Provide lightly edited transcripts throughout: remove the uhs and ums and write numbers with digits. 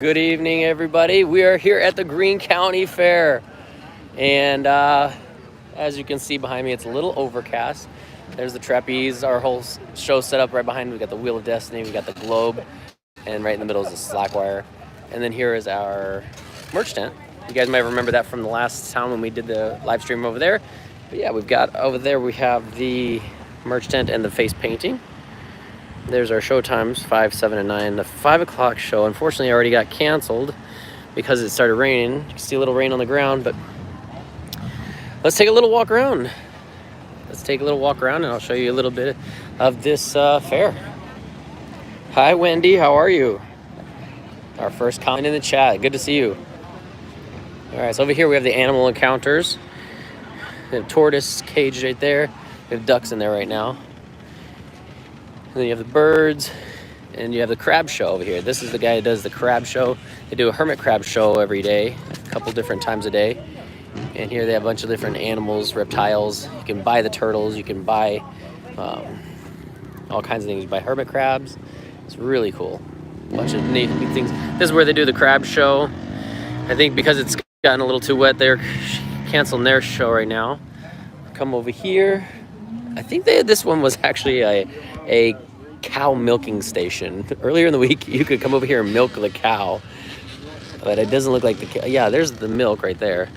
Good evening, everybody. We are here at the Greene County Fair. And as you can see behind me, it's a little overcast. There's the trapeze, our whole show set up right behind. We got the Wheel of Destiny, we got the globe, and right in the middle is the slack wire. And then here is our merch tent. You guys might remember that from the last time when we did the live stream over there. But yeah, we've got over there, we have the merch tent and the face painting. There's our show times, 5, 7, and 9. The 5 o'clock show, unfortunately, already got canceled because it started raining. You can see a little rain on the ground, but let's take a little walk around. Let's take a little walk around, and I'll show you a little bit of this fair. Hi, Wendy. How are you? Our first comment in the chat. Good to see you. All right, so over here we have the animal encounters. We have tortoise cage right there. We have ducks in there right now. And then you have the birds, and you have the crab show over here. This is the guy who does the crab show. They do a hermit crab show every day, a couple different times a day. And here they have a bunch of different animals, reptiles. You can buy the turtles. You can buy all kinds of things. You buy hermit crabs. It's really cool. A bunch of neat things. This is where they do the crab show. I think because it's gotten a little too wet, they're canceling their show right now. Come over here. I think this one was actually a cow milking station. Earlier in the week, you could come over here and milk the cow, but it doesn't look like the cow. Yeah, there's the milk right there.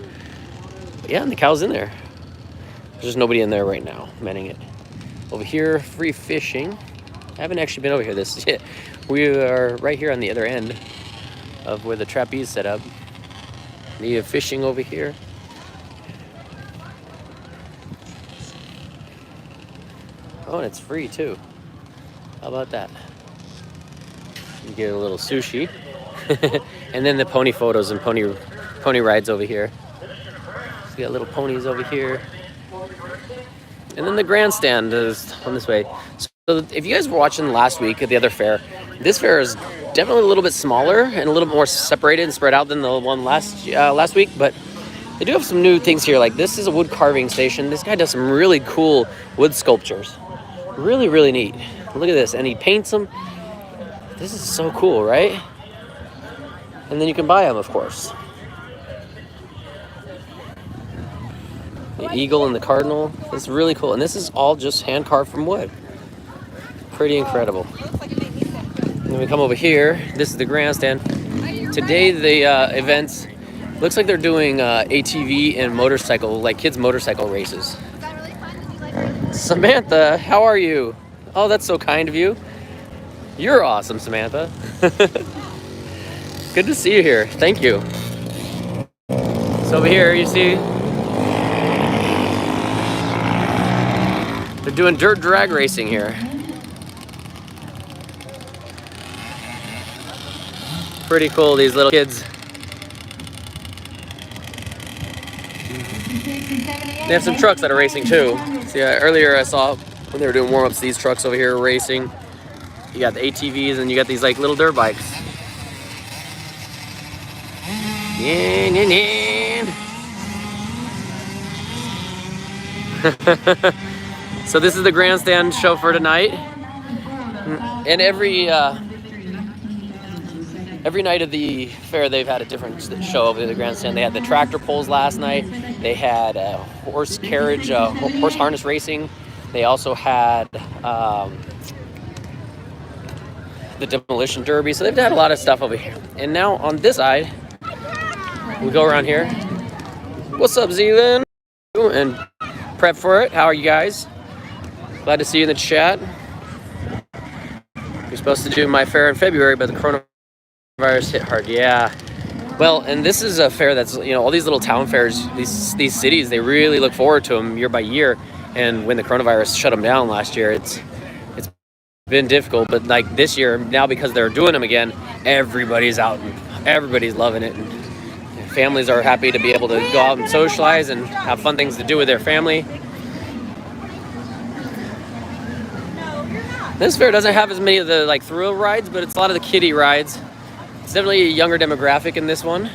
But yeah, and the cow's in there. There's just nobody in there right now manning it. Over here, free fishing. I haven't actually been over here this yet. We are right here on the other end of where the trapeze set up. You have fishing over here. Oh, and it's free too. How about that? You get a little sushi. And then the pony photos and pony rides over here. So you got little ponies over here. And then the grandstand is on this way. So if you guys were watching last week at the other fair, this fair is definitely a little bit smaller and a little bit more separated and spread out than the one last week, but they do have some new things here. Like this is a wood carving station. This guy does some really cool wood sculptures. Really, really neat. Look at this. And he paints them. This is so cool, right? And then you can buy them, of course. The eagle and the cardinal. This is really cool. And this is all just hand carved from wood. Pretty incredible. And then we come over here. This is the grandstand. Today, the events, looks like they're doing ATV and motorcycle, like kids' motorcycle races. Samantha, how are you? Oh, that's so kind of you. You're awesome, Samantha. Good to see you here. Thank you. So over here, you see, they're doing dirt drag racing here. Pretty cool, these little kids. They have some trucks that are racing too. See, earlier I saw when they were doing warm-ups, these trucks over here are racing. You got the ATVs and you got these like little dirt bikes. So this is the grandstand show for tonight. And every night of the fair, they've had a different show over the grandstand. They had the tractor pulls last night. They had horse carriage, horse harness racing. They also had the demolition derby. So they've had a lot of stuff over here. And now on this side, we go around here. What's up, Zealand? And prep for it. How are you guys? Glad to see you in the chat. We're supposed to do my fair in February, but the coronavirus hit hard. Yeah. Well, and this is a fair that's, you know, all these little town fairs, these cities, they really look forward to them year by year. And when the coronavirus shut them down last year, it's been difficult. But like this year, now because they're doing them again, everybody's out and everybody's loving it. And families are happy to be able to go out and socialize and have fun things to do with their family. This fair doesn't have as many of the like thrill rides, but it's a lot of the kiddie rides. It's definitely a younger demographic in this one.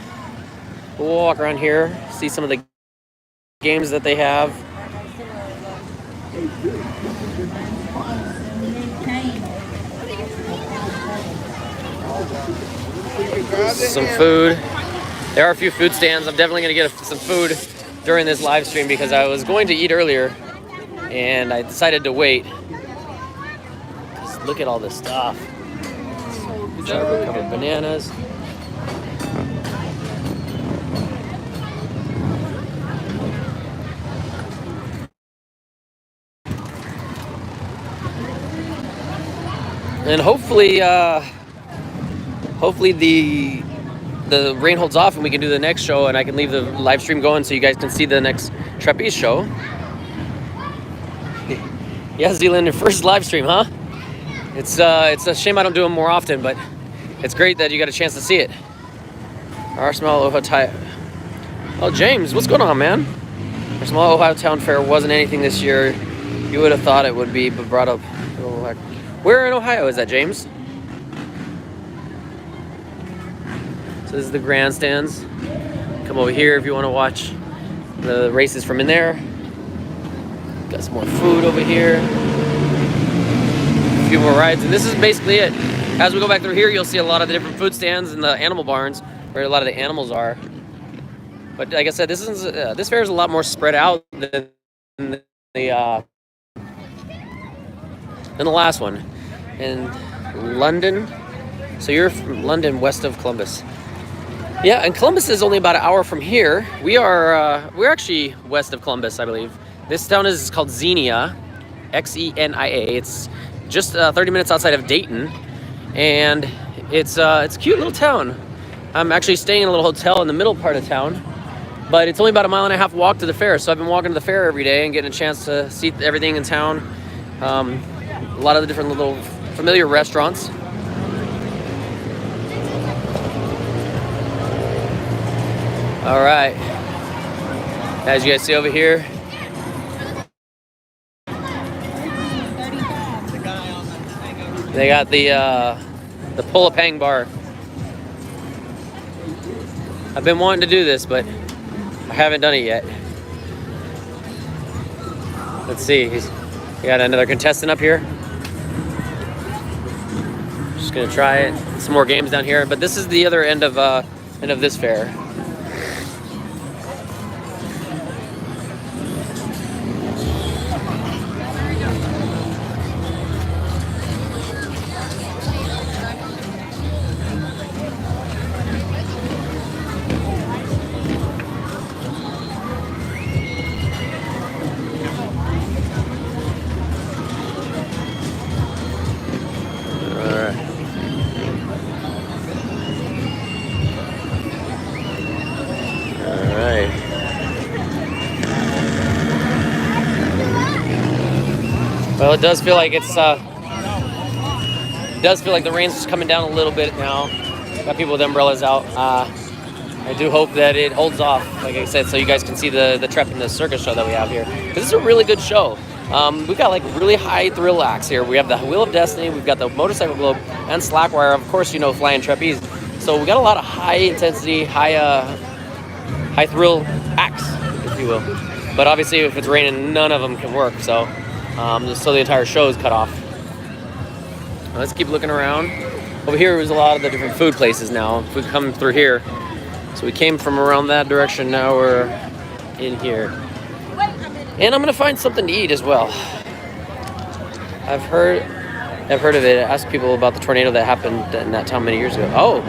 We'll walk around here, see some of the games that they have. some food. There are a few food stands. I'm definitely gonna get some food during this live stream because I was going to eat earlier and I decided to wait. Just look at all this stuff. Covered bananas. And hopefully the rain holds off and we can do the next show and I can leave the live stream going so you guys can see the next trapeze show. Yeah, Zealand, your first live stream, huh? It's a shame I don't do them more often, but it's great that you got a chance to see it. Our small Ohio Oh, James, what's going on, man? Our small Ohio Town Fair wasn't anything this year. You would have thought it would be, but brought up. Where in Ohio is that, James? So this is the grandstands. Come over here if you want to watch the races from in there. Got some more food over here. A few more rides, and this is basically it. As we go back through here, you'll see a lot of the different food stands and the animal barns where a lot of the animals are. But like I said, this fair is a lot more spread out than the last one. In London, so you're from London, west of Columbus. Yeah, and Columbus is only about an hour from here. We're actually west of Columbus, I believe. This town is called Xenia, Xenia. It's just 30 minutes outside of Dayton, and it's a cute little town. I'm actually staying in a little hotel in the middle part of town, but it's only about a 1.5 mile walk to the fair. So I've been walking to the fair every day and getting a chance to see everything in town. A lot of the different little familiar restaurants. All right, as you guys see over here, they got the pull a Pheng bar. I've been wanting to do this, but I haven't done it yet. Let's see, we got another contestant up here. Just gonna try it. Some more games down here, but this is the other end of this fair. Well, it does feel like the rain's coming down a little bit now. Got people with umbrellas out. I do hope that it holds off, like I said, so you guys can see the Trap and the Circus show that we have here. This is a really good show. We've got like really high thrill acts here. We have the Wheel of Destiny, we've got the Motorcycle Globe, and Slackwire, of course, you know, flying trapeze. So we got a lot of high intensity, high thrill acts, if you will. But obviously, if it's raining, none of them can work. So the entire show is cut off. Let's keep looking around. Over here is a lot of the different food places now. Food coming through here. So we came from around that direction. Now we're in here. And I'm gonna find something to eat as well. I've heard of it. I asked people about the tornado that happened in that town many years ago. Oh,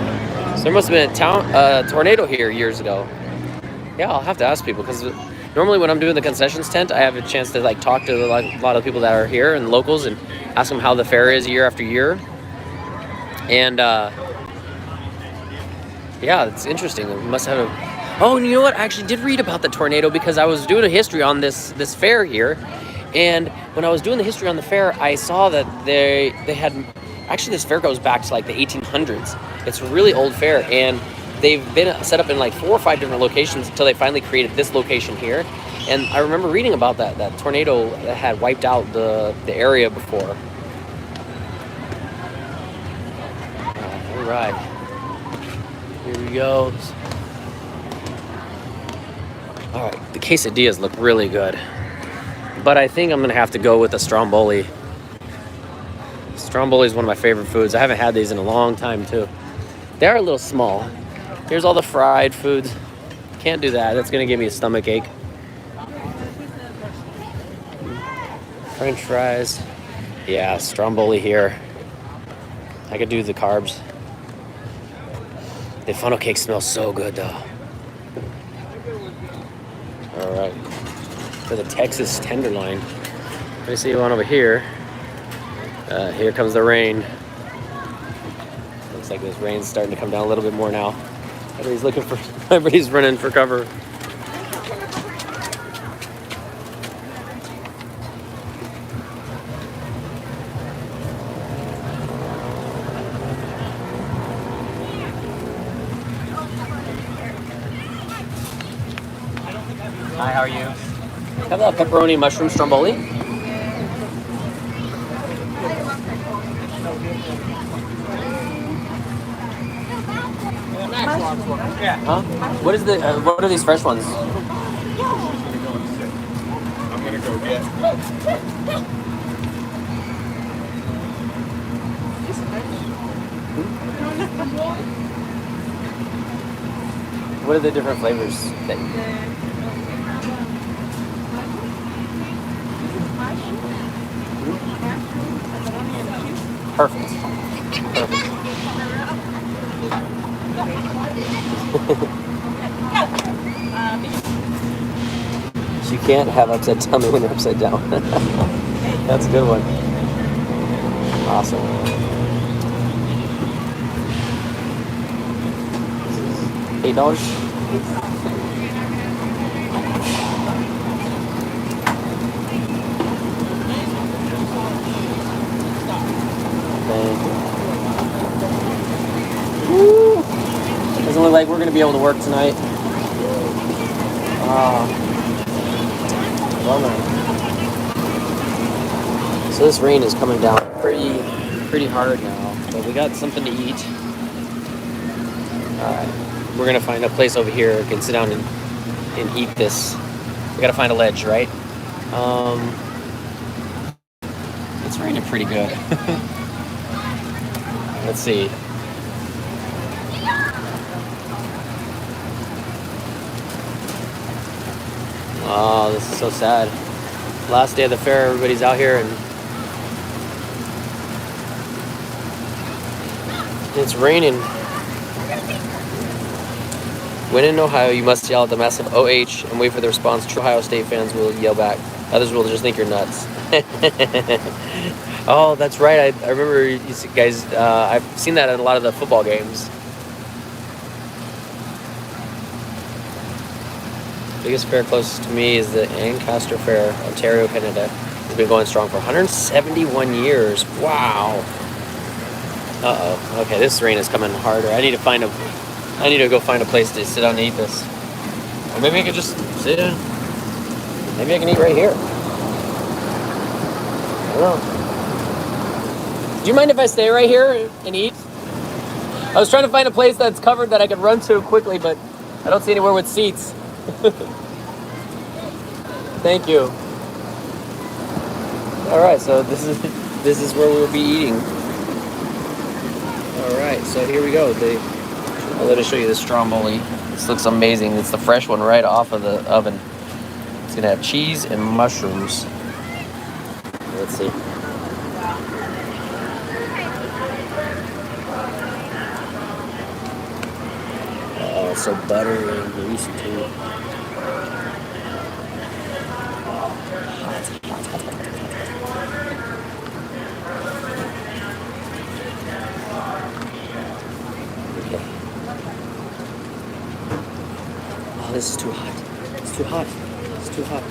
so there must have been a tornado here years ago. Yeah, I'll have to ask people because normally when I'm doing the concessions tent, I have a chance to like talk to a lot of people that are here and locals and ask them how the fair is year after year. And yeah, it's interesting. It must have Oh, and you know what? I actually did read about the tornado because I was doing a history on this fair here. And when I was doing the history on the fair, I saw that they had... Actually, this fair goes back to like the 1800s. It's a really old fair, and they've been set up in like 4 or 5 different locations until they finally created this location here. And I remember reading about that tornado that had wiped out the area before. All right. Here we go. All right, the quesadillas look really good. But I think I'm going to have to go with a stromboli. Stromboli is one of my favorite foods. I haven't had these in a long time, too. They are a little small. Here's all the fried foods. Can't do that. That's gonna give me a stomach ache. French fries. Yeah, stromboli here. I could do the carbs. The funnel cake smells so good though. All right. For the Texas tenderloin. Let me see one over here. Here comes the rain. Looks like this rain's starting to come down a little bit more now. Everybody's running for cover. Hi, how are you? Have that pepperoni mushroom stromboli. Huh? What is the? What are these fresh ones? I'm gonna go get. What are the different flavors? Perfect. You can't have upset tummy when you're upside down. That's a good one. Awesome. $8. Woo. Doesn't look like we're going to be able to work tonight. Bummer. So this rain is coming down pretty hard now, but we got something to eat. All right, we're going to find a place over here we can sit down and eat this. We got to find a ledge, right? It's raining pretty good. Let's see. Oh, this is so sad. Last day of the fair, everybody's out here and it's raining. When in Ohio, you must yell at the massive OH and wait for the response. True Ohio State fans will yell back. Others will just think you're nuts. Oh, that's right. I remember you guys, I've seen that in a lot of the football games. Biggest fair closest to me is the Ancaster Fair, Ontario, Canada. It's been going strong for 171 years. Wow. Uh-oh. Okay, this rain is coming harder. I need to go find a place to sit down and eat this. Or maybe I could just sit down. Maybe I can eat right here. I don't know. Do you mind if I stay right here and eat? I was trying to find a place that's covered that I could run to quickly, but I don't see anywhere with seats. Thank you. All right, so this is where we'll be eating. All right, so here we go. I'll let me show you the stromboli. This looks amazing. It's the fresh one right off of the oven. It's gonna have cheese and mushrooms. Let's see. Oh, it's so buttery and greasy too. This is too hot. It's too hot. It's too hot.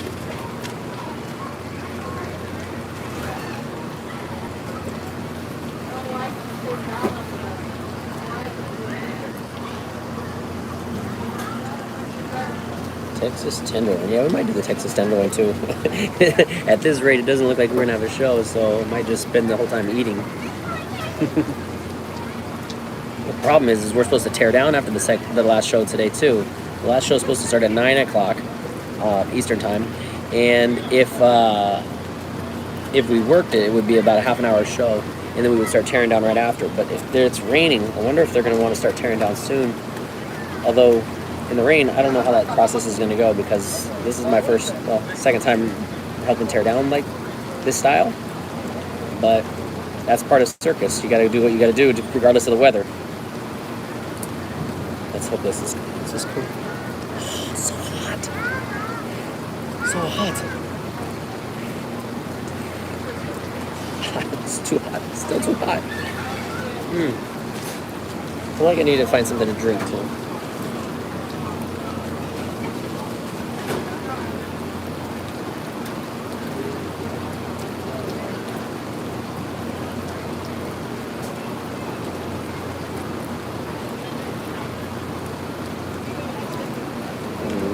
Texas tenderloin. Yeah, we might do the Texas tenderloin too. At this rate, it doesn't look like we're gonna have a show, so I might just spend the whole time eating. The problem is we're supposed to tear down after the last show today too. The last show is supposed to start at 9 o'clock Eastern time, and if we worked it, it would be about a half an hour show. and then we would start tearing down right after. But if it's raining, I wonder if they're going to want to start tearing down soon. Although in the rain, I don't know how that process is going to go, because this is my second time helping tear down like this style. But that's part of Circus. You got to do what you got to do regardless of the weather. Let's hope this is cool. Oh, so hot. So hot. It's too hot. It's still too hot. I feel like I need to find something to drink too.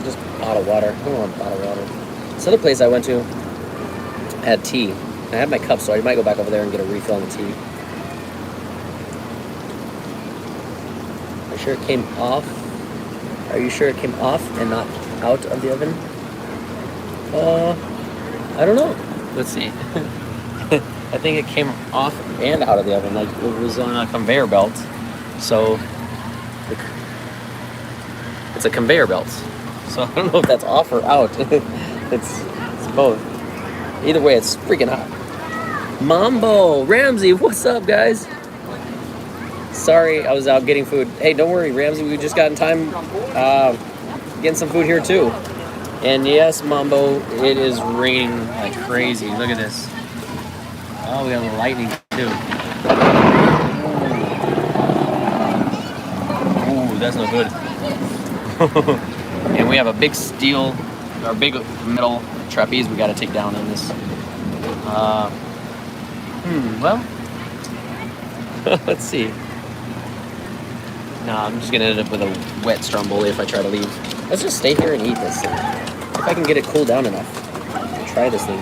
Just bottled water. I don't want bottled water. This other place I went to had tea. I had my cup, so I might go back over there and get a refill on the tea. Are you sure it came off? Are you sure it came off and not out of the oven? I don't know. Let's see. I think it came off and out of the oven, like it was on a conveyor belt. So it's a conveyor belt. So I don't know if that's off or out. It's both. Either way, it's freaking hot. Mambo, Ramsey, what's up, guys? Sorry, I was out getting food. Hey, don't worry, Ramsey, we just got in time getting some food here too. And yes, Mambo, it is raining like crazy. Look at this. Oh, we got the lightning too. Ooh, that's no good. And we have a big steel, or big metal trapeze we got to take down in this. Well, let's see. No, I'm just gonna end up with a wet stromboli if I try to leave. Let's just stay here and eat this thing. If I can get it cooled down enough to try this thing.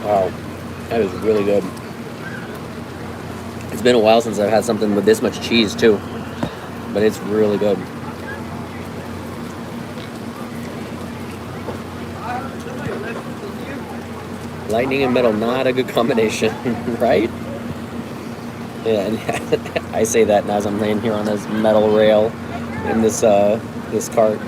Wow, that is really good. It's been a while since I've had something with this much cheese too, but it's really good. Lightning and metal, not a good combination, right? Yeah, and I say that as I'm laying here on this metal rail in this cart.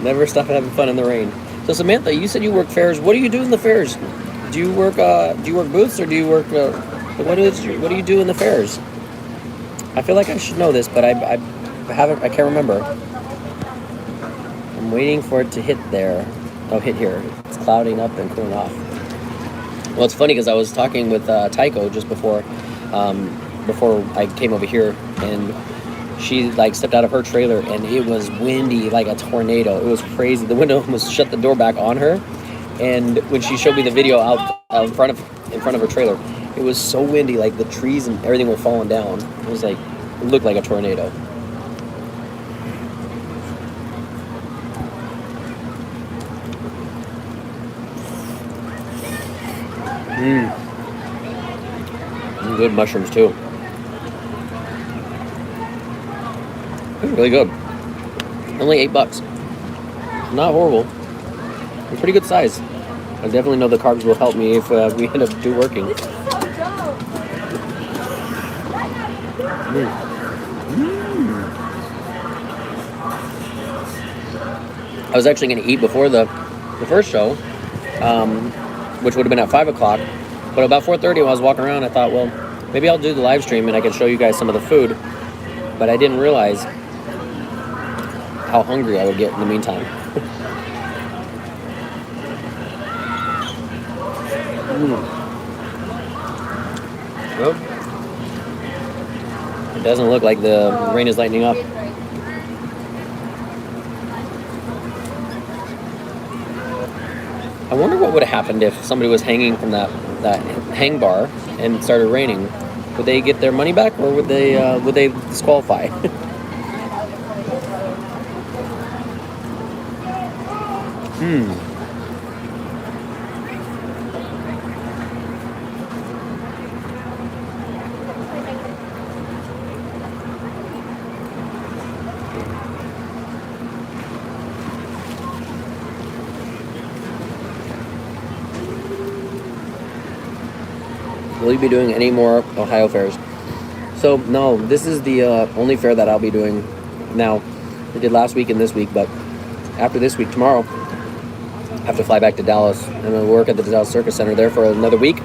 Never stop having fun in the rain. So Samantha, you said you work fairs. What do you do in the fairs? Do you work booths, or do you work? What do you do in the fairs? I feel like I should know this, but I haven't. I can't remember. I'm waiting for it to hit there. Oh, hit here. It's clouding up and cooling off. Well, it's funny because I was talking with Tycho just before I came over here, and she like stepped out of her trailer, and it was windy like a tornado. It was crazy. The window almost shut the door back on her. And when she showed me the video out in front of her trailer, it was so windy, like the trees and everything were falling down. It looked like a tornado. Good mushrooms too. Really good. Only $8. Not horrible. A pretty good size. I definitely know the carbs will help me if we end up working. I was actually going to eat before the first show, which would have been at 5 o'clock. But about 4:30 when I was walking around, I thought, well, maybe I'll do the live stream and I can show you guys some of the food. But I didn't realize how hungry I would get in the meantime. Well, it doesn't look like the rain is lightening up. I wonder what would have happened if somebody was hanging from that hang bar and it started raining. Would they get their money back, or would they disqualify? will you be doing any more Ohio fairs? So no, this is the only fair that I'll be doing now. I did last week and this week, but after this week, tomorrow, I have to fly back to Dallas. I'm going to work at the Dallas Circus Center there for another week,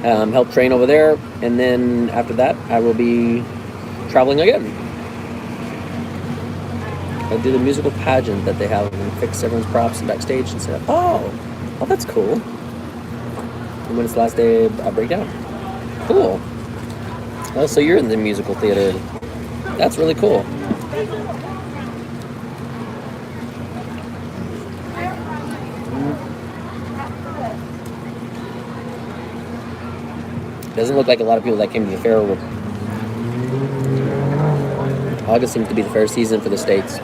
help train over there, and then after that, I will be traveling again. I do the musical pageant that they have and fix everyone's props and backstage and stuff. Oh, that's cool. And when it's the last day, I break down. Cool. Oh, so you're in the musical theater. That's really cool. Doesn't look like a lot of people that came to the fair were. August seems to be the fair season for the States.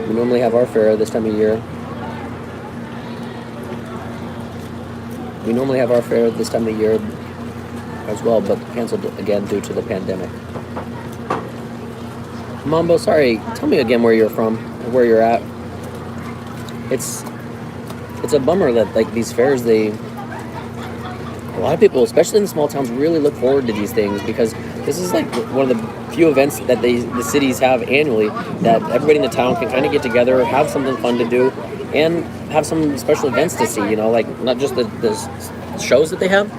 We normally have our fair this time of year. As well, but canceled again due to the pandemic. Mambo, sorry, tell me again where you're from, where you're at. It's a bummer that like these fairs, a lot of people, especially in the small towns, really look forward to these things because this is like one of the few events that the cities have annually that everybody in the town can kind of get together, have something fun to do, and have some special events to see, like not just the shows that they have,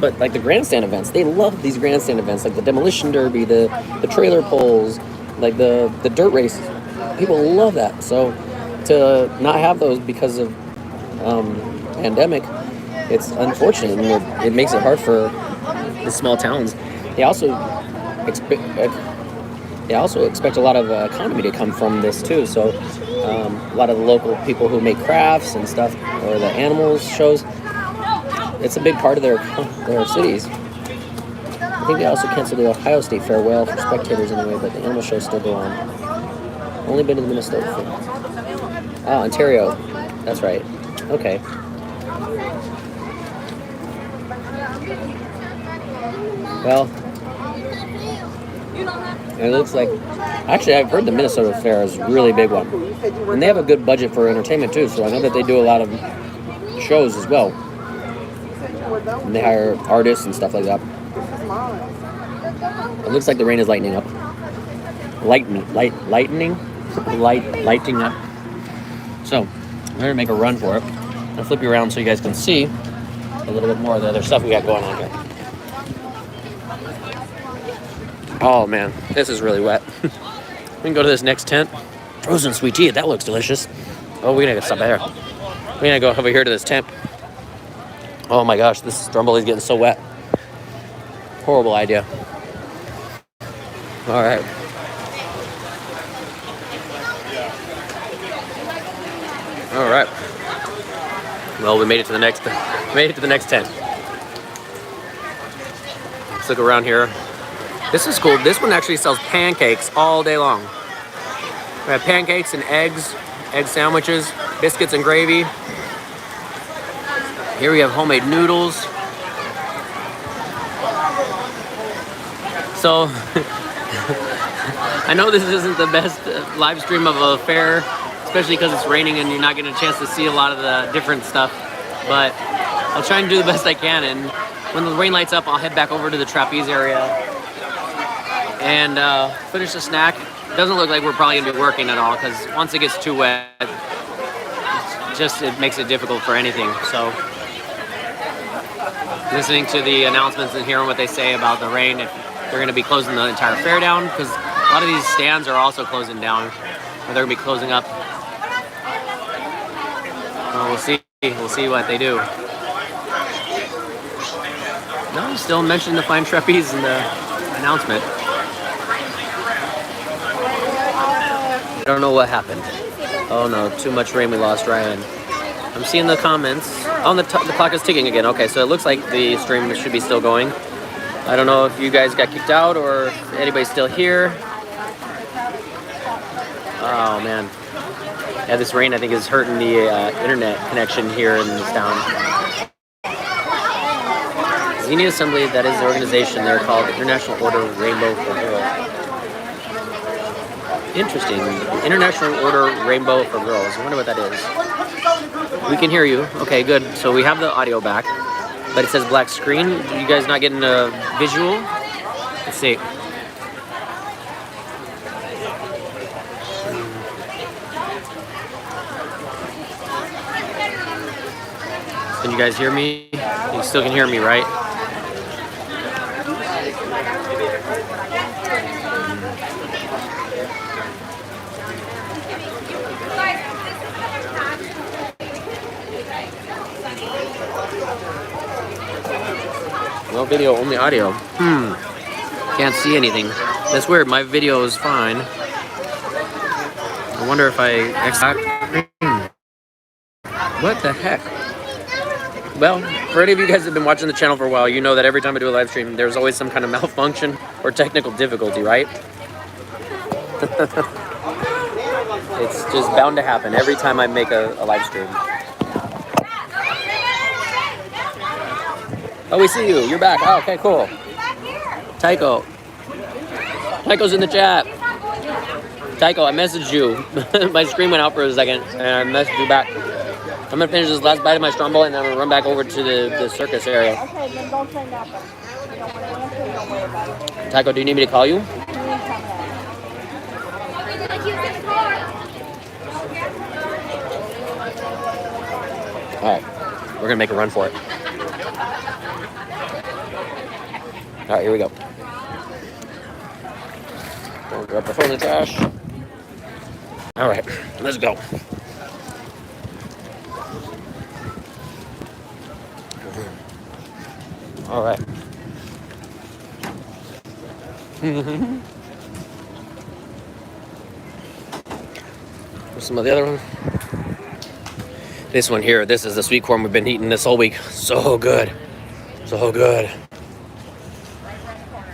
but like the grandstand events. They love these grandstand events, like the demolition derby, the trailer pulls, like the dirt races. People love that. So to not have those because of pandemic, it's unfortunate, and it makes it hard for the small towns. They also expect a lot of economy to come from this too. So a lot of the local people who make crafts and stuff, or the animals shows, it's a big part of their cities. I think they also canceled the Ohio State Farewell for spectators anyway, but the animal shows still go on. Only been to the Minnesota Fair. Oh, Ontario. That's right. Okay. Well, it looks like... Actually, I've heard the Minnesota Fair is a really big one. And they have a good budget for entertainment, too, so I know that they do a lot of shows as well. And they hire artists and stuff like that. It looks like the rain is lightening up. Lighting up. So, I'm going to make a run for it. I'll flip you around so you guys can see a little bit more of the other stuff we got going on here. Oh man, this is really wet. We can go to this next tent. Frozen sweet tea, that looks delicious. Oh, we're gonna stop there. We're gonna go over here to this tent. Oh my gosh, this Stromboli is getting so wet. Horrible idea. All right. All right. Well, we made it to the next tent. Let's look around here. This is cool. This one actually sells pancakes all day long. We have pancakes and eggs, egg sandwiches, biscuits and gravy. Here we have homemade noodles. So, I know this isn't the best live stream of a fair, especially because it's raining and you're not getting a chance to see a lot of the different stuff, but I'll try and do the best I can, and when the rain lights up, I'll head back over to the Trapeze area and finish the snack. It doesn't look like we're probably going to be working at all, because once it gets too wet, it makes it difficult for anything. So listening to the announcements and hearing what they say about the rain, if they're going to be closing the entire fair down, because a lot of these stands are also closing down, or they're going to be closing up. Well, we'll see what they do. No, still mentioning the fine trapeze in the announcement. I don't know what happened. Oh no, too much rain, we lost Ryan. I'm seeing the comments. Oh, the clock is ticking again. Okay, so it looks like the stream should be still going. I don't know if you guys got kicked out or if anybody's still here. Oh man. Yeah, this rain I think is hurting the internet connection here in this town. Xenia Assembly, that is the organization. They're called International Order Rainbow for Girls. Interesting. International Order Rainbow for Girls. I wonder what that is. We can hear you. Okay, good. So we have the audio back. but it says black screen. You guys not getting a visual? Let's see. Can you guys hear me? You still can hear me, right? No video, only audio. Can't see anything. That's weird. My video is fine. I wonder if what the heck? Well, for any of you guys that have been watching the channel for a while, you know that every time I do a live stream, there's always some kind of malfunction or technical difficulty, right? It's just bound to happen every time I make a live stream. Oh, we see you. You're back. Oh, okay, cool. Tycho. Tycho's in the chat. Tycho, I messaged you. My screen went out for a second, and I messaged you back. I'm going to finish this last bite of my stromboli, and then I'm going to run back over to the circus area. Okay, then don't say nothing. You don't want to answer, don't worry about it. Tycho, do you need me to call you? You need to come back. All right. We're going to make a run for it. All right, here we go. We'll grab the phone and trash. All right, let's go. All right. Where's some of the other one? This one here, this is the sweet corn we've been eating this whole week. So good. So good.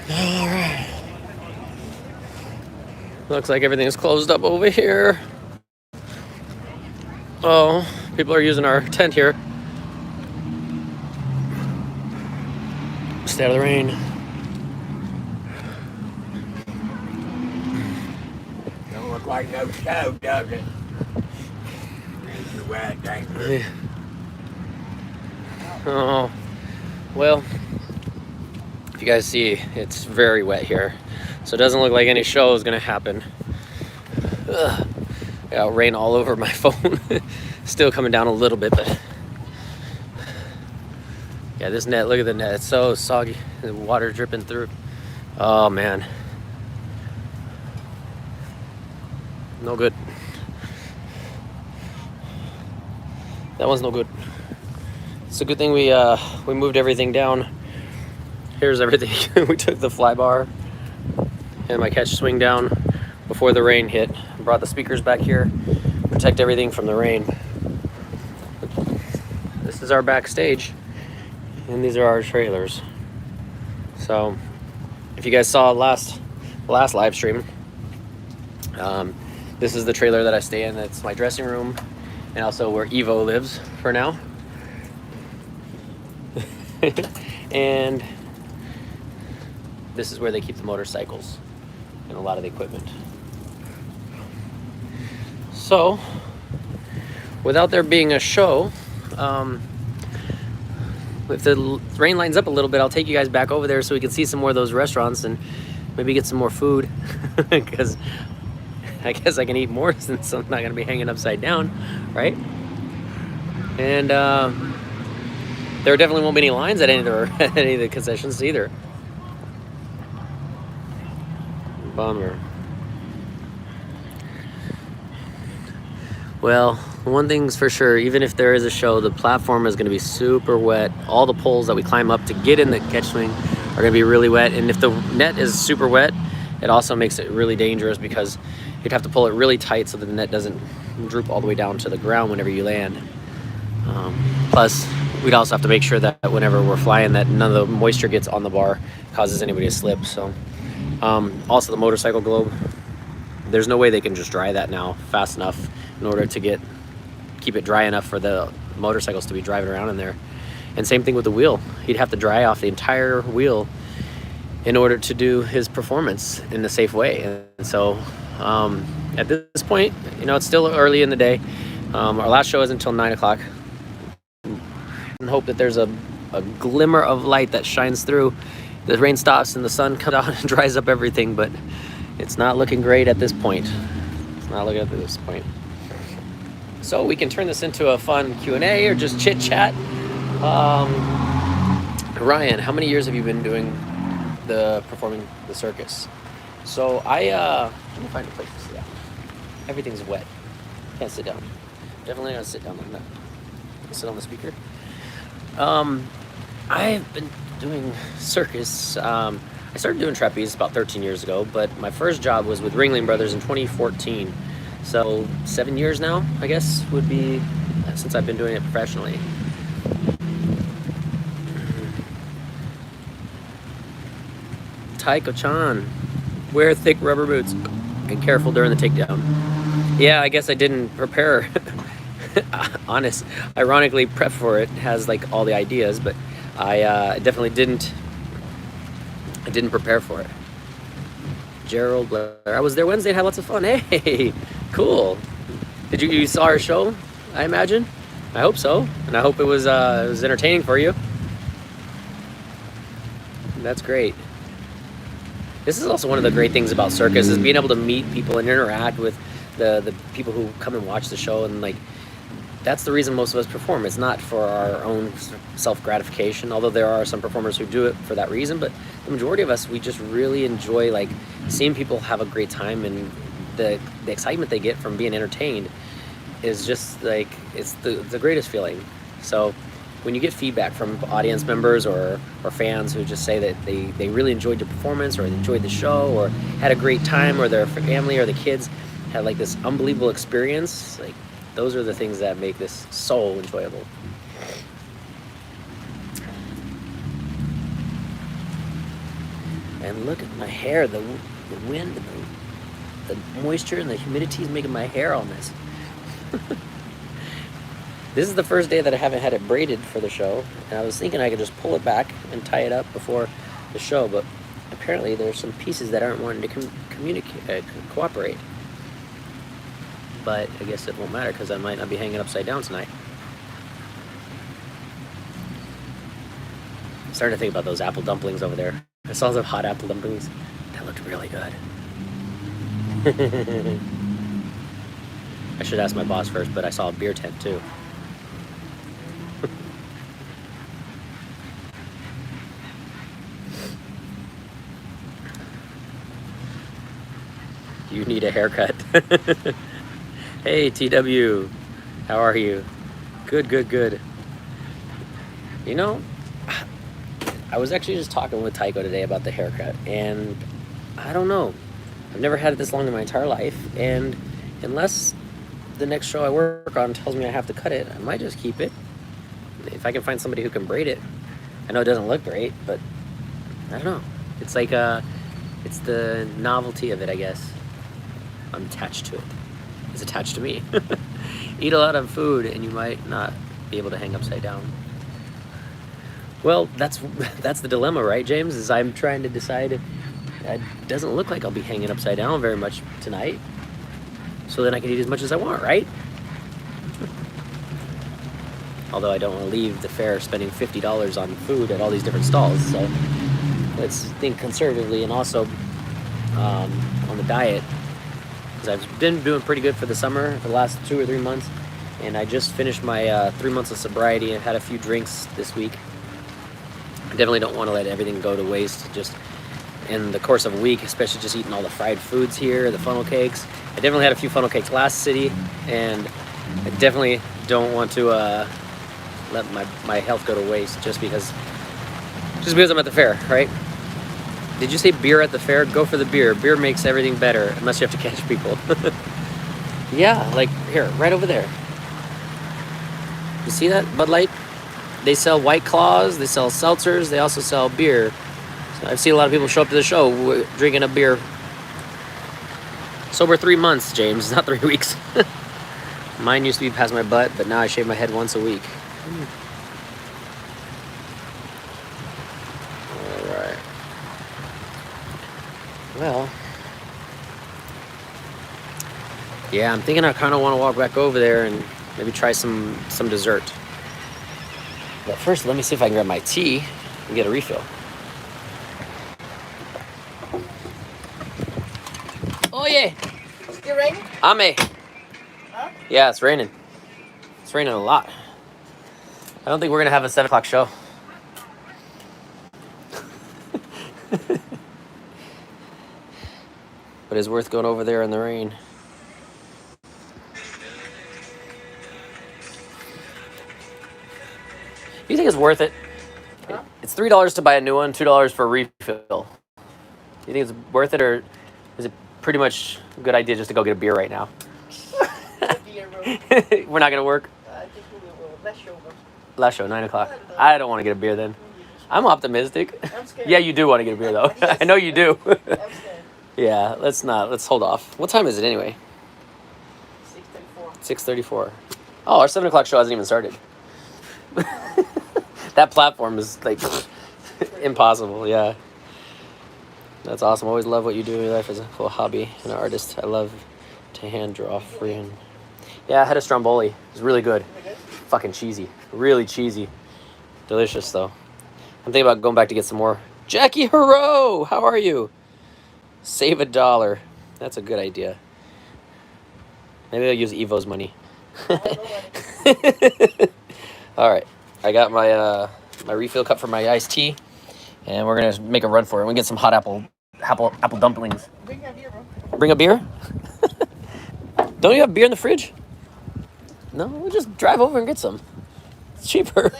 All right. Looks like everything's closed up over here. Oh, people are using our tent here. Stay out of the rain. Don't look like no show, does it? It's wet, dangerous. Oh, well, if you guys see, it's very wet here. So it doesn't look like any show is going to happen. Ugh. I got rain all over my phone. Still coming down a little bit, but yeah, this net, look at the net. It's so soggy. The water dripping through. Oh, man. No good. That one's no good. It's a good thing we moved everything down. Here's everything. We took the fly bar and my catch swing down before the rain hit. Brought the speakers back here, protect everything from the rain. This is our backstage, and these are our trailers. So, if you guys saw last live stream, this is the trailer that I stay in. It's my dressing room, and also where Evo lives for now. And this is where they keep the motorcycles and a lot of the equipment. So, without there being a show, if the rain lines up a little bit, I'll take you guys back over there so we can see some more of those restaurants and maybe get some more food, because I guess I can eat more since I'm not going to be hanging upside down, right? And there definitely won't be any lines at any of the concessions either. Bummer. Well, one thing's for sure, even if there is a show, the platform is going to be super wet. All the poles that we climb up to get in the catch swing are going to be really wet. And if the net is super wet, it also makes it really dangerous because you'd have to pull it really tight so that the net doesn't droop all the way down to the ground whenever you land. Plus, we'd also have to make sure that whenever we're flying that none of the moisture gets on the bar, causes anybody to slip. So, also the motorcycle globe, there's no way they can just dry that now fast enough in order to keep it dry enough for the motorcycles to be driving around in there. And same thing with the wheel. He'd have to dry off the entire wheel in order to do his performance in a safe way. And so at this point, it's still early in the day. Our last show is until 9 o'clock. And hope that there's a a glimmer of light that shines through. The rain stops and the sun comes out and dries up everything, but it's not looking great at this point. It's not looking at this point. So we can turn this into a fun Q&A or just chit chat. Ryan, how many years have you been doing performing the circus? So let me find a place to sit down. Everything's wet. Can't sit down. Definitely not sit down on that. Sit on the speaker. I've been doing circus. I started doing trapeze about 13 years ago, but my first job was with Ringling Brothers in 2014. So 7 years now, I guess, would be since I've been doing it professionally. Taiko-chan, wear thick rubber boots and careful during the takedown. Yeah, I guess I didn't prepare. Ironically, prep for it has like all the ideas, but I definitely didn't. I didn't prepare for it. Gerald Blair, I was there Wednesday and had lots of fun. Hey, cool. Did you saw our show? I imagine. I hope so, and I hope it was entertaining for you. That's great. This is also one of the great things about circus is being able to meet people and interact with the people who come and watch the show, and like that's the reason most of us perform. It's not for our own self-gratification, although there are some performers who do it for that reason, but the majority of us, we just really enjoy like seeing people have a great time, and the excitement they get from being entertained is just like it's the greatest feeling. So when you get feedback from audience members or fans who just say that they really enjoyed your performance or enjoyed the show or had a great time, or their family or the kids had like this unbelievable experience, like those are the things that make this so enjoyable. And look at my hair, the wind and the moisture and the humidity is making my hair all messy. This is the first day that I haven't had it braided for the show, and I was thinking I could just pull it back and tie it up before the show, but apparently there's some pieces that aren't wanting to cooperate. But I guess it won't matter because I might not be hanging upside down tonight. I'm starting to think about those apple dumplings over there. I saw some hot apple dumplings. That looked really good. I should ask my boss first, but I saw a beer tent too. You need a haircut. Hey, TW, how are you? Good, good, good. You know, I was actually just talking with Taiko today about the haircut, and I don't know. I've never had it this long in my entire life, and unless the next show I work on tells me I have to cut it, I might just keep it. If I can find somebody who can braid it. I know it doesn't look great, but I don't know. It's like, it's the novelty of it, I guess. I'm attached to it. It's attached to me. Eat a lot of food and you might not be able to hang upside down. Well, that's the dilemma, right, James? Is I'm trying to decide. It doesn't look like I'll be hanging upside down very much tonight. So then I can eat as much as I want, right? Although I don't want to leave the fair spending $50 on food at all these different stalls. So let's think conservatively, and also on the diet. Because I've been doing pretty good for the summer for the last 2 or 3 months, and I just finished my 3 months of sobriety and had a few drinks this week. I definitely don't want to let everything go to waste just in the course of a week, especially just eating all the fried foods here, the funnel cakes. I definitely had a few funnel cakes last city, and I definitely don't want to let my health go to waste just because I'm at the fair, right? Did you say beer at the fair? Go for the beer. Beer makes everything better, unless you have to catch people. Yeah, like here, right over there. You see that? Bud Light? They sell White Claws, they sell seltzers, they also sell beer. So I've seen a lot of people show up to the show drinking a beer. Sober 3 months, James, not 3 weeks. Mine used to be past my butt, but now I shave my head once a week. Alright. Well, yeah, I'm thinking I kind of want to walk back over there and maybe try some dessert. But first, let me see if I can grab my tea and get a refill. Oh yeah. Is it raining? Ame. Huh? Yeah, it's raining. It's raining a lot. I don't think we're gonna have a 7 o'clock show. But it's worth going over there in the rain. You think it's worth it? Huh? It's $3 to buy a new one, $2 for a refill. You think it's worth it, or is it pretty much a good idea just to go get a beer right now? We're not gonna work. I think we will. Less show. Last show, 9 o'clock. I don't want to get a beer then. I'm optimistic. I'm scared. Yeah, you do want to get a beer though. I know you do. I'm scared. Yeah, let's hold off. What time is it anyway? 6:34. 6:34. Oh, our 7 o'clock show hasn't even started. That platform is like impossible. Yeah, that's awesome. Always love what you do in your life as a full hobby and an artist. I love to hand draw freehand. Yeah, I had a stromboli. It was really good. Fucking cheesy. Really cheesy. Delicious though. I'm thinking about going back to get some more. Jackie Hero, how are you? Save $1. That's a good idea. Maybe I'll use Evo's money. All right, I got my my refill cup for my iced tea, and we're gonna make a run for it. We're gonna get some hot apple dumplings. Bring a beer, bro. Bring a beer? Don't you have beer in the fridge? No, we'll just drive over and get some. It's cheaper.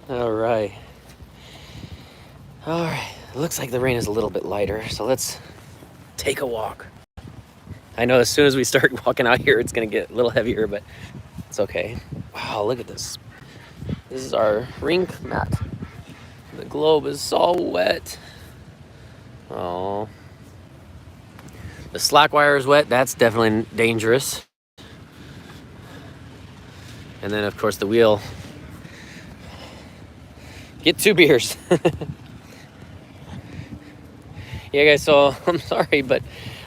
All right. All right. It looks like the rain is a little bit lighter, so let's take a walk. I know as soon as we start walking out here, it's going to get a little heavier, but it's okay. Wow, look at this. This is our rink mat. The globe is all wet. Oh. The slack wire is wet. That's definitely dangerous. And then, of course, the wheel. Get 2 beers. Yeah, guys, so I'm sorry, but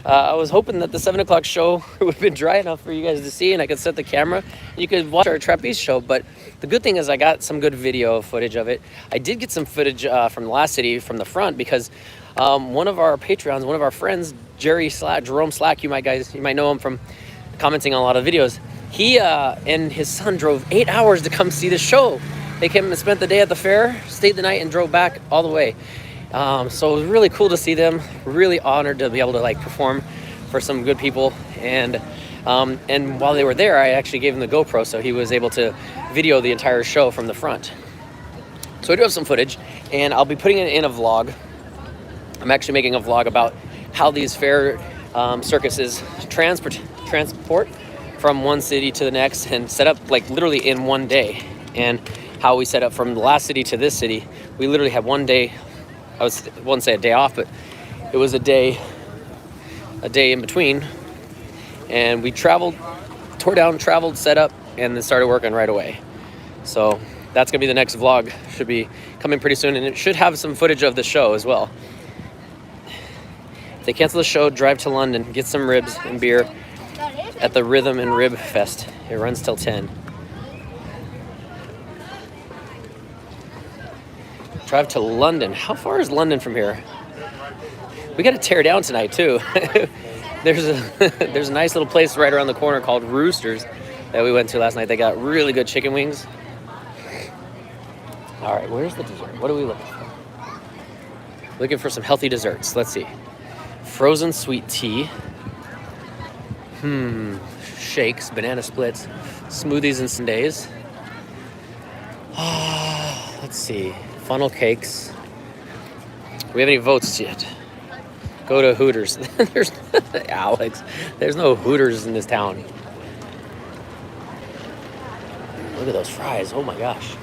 I was hoping that the 7 o'clock show would have been dry enough for you guys to see, and I could set the camera and you could watch our trapeze show. But the good thing is I got some good video footage of it. I did get some footage from the last city from the front, because one of our Patreons, one of our friends, Jerome Slack, you might know him from commenting on a lot of videos. He and his son drove 8 hours to come see the show. They came and spent the day at the fair, stayed the night, and drove back all the way. So it was really cool to see them. Really honored to be able to like perform for some good people. And while they were there, I actually gave him the GoPro, so he was able to video the entire show from the front. So I do have some footage, and I'll be putting it in a vlog. I'm actually making a vlog about how these fair circuses transport from one city to the next and set up like literally in one day, and how we set up from the last city to this city. We literally had one day. Wouldn't say a day off, but it was a day in between, and we traveled, set up, and then started working right away. So that's gonna be the next vlog. Should be coming pretty soon, and it should have some footage of the show as well. If they cancel the show, drive to London, get some ribs and beer at the Rhythm and Rib Fest. It runs till 10. Drive to London. How far is London from here? We got to tear down tonight too. There's a nice little place right around the corner called Roosters that we went to last night. They got really good chicken wings. All right, where's the dessert? What are we looking for? Looking for some healthy desserts. Let's see. Frozen sweet tea. Shakes, banana splits, smoothies and sundaes. Let's see. Funnel cakes. Do we have any votes yet? Go to Hooters. There's Alex. There's no Hooters in this town. Look at those fries. Oh my gosh.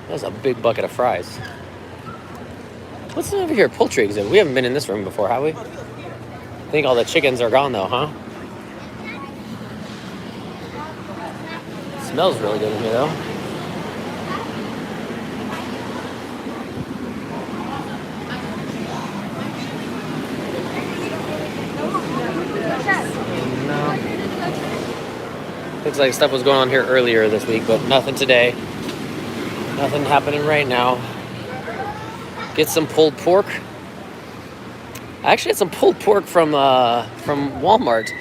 That's a big bucket of fries. What's over here? Poultry exhibit. We haven't been in this room before, have we? I think all the chickens are gone though, huh? It smells really good in here though. Looks like stuff was going on here earlier this week, but nothing today. Nothing happening right now. Get some pulled pork. I actually had some pulled pork from Walmart.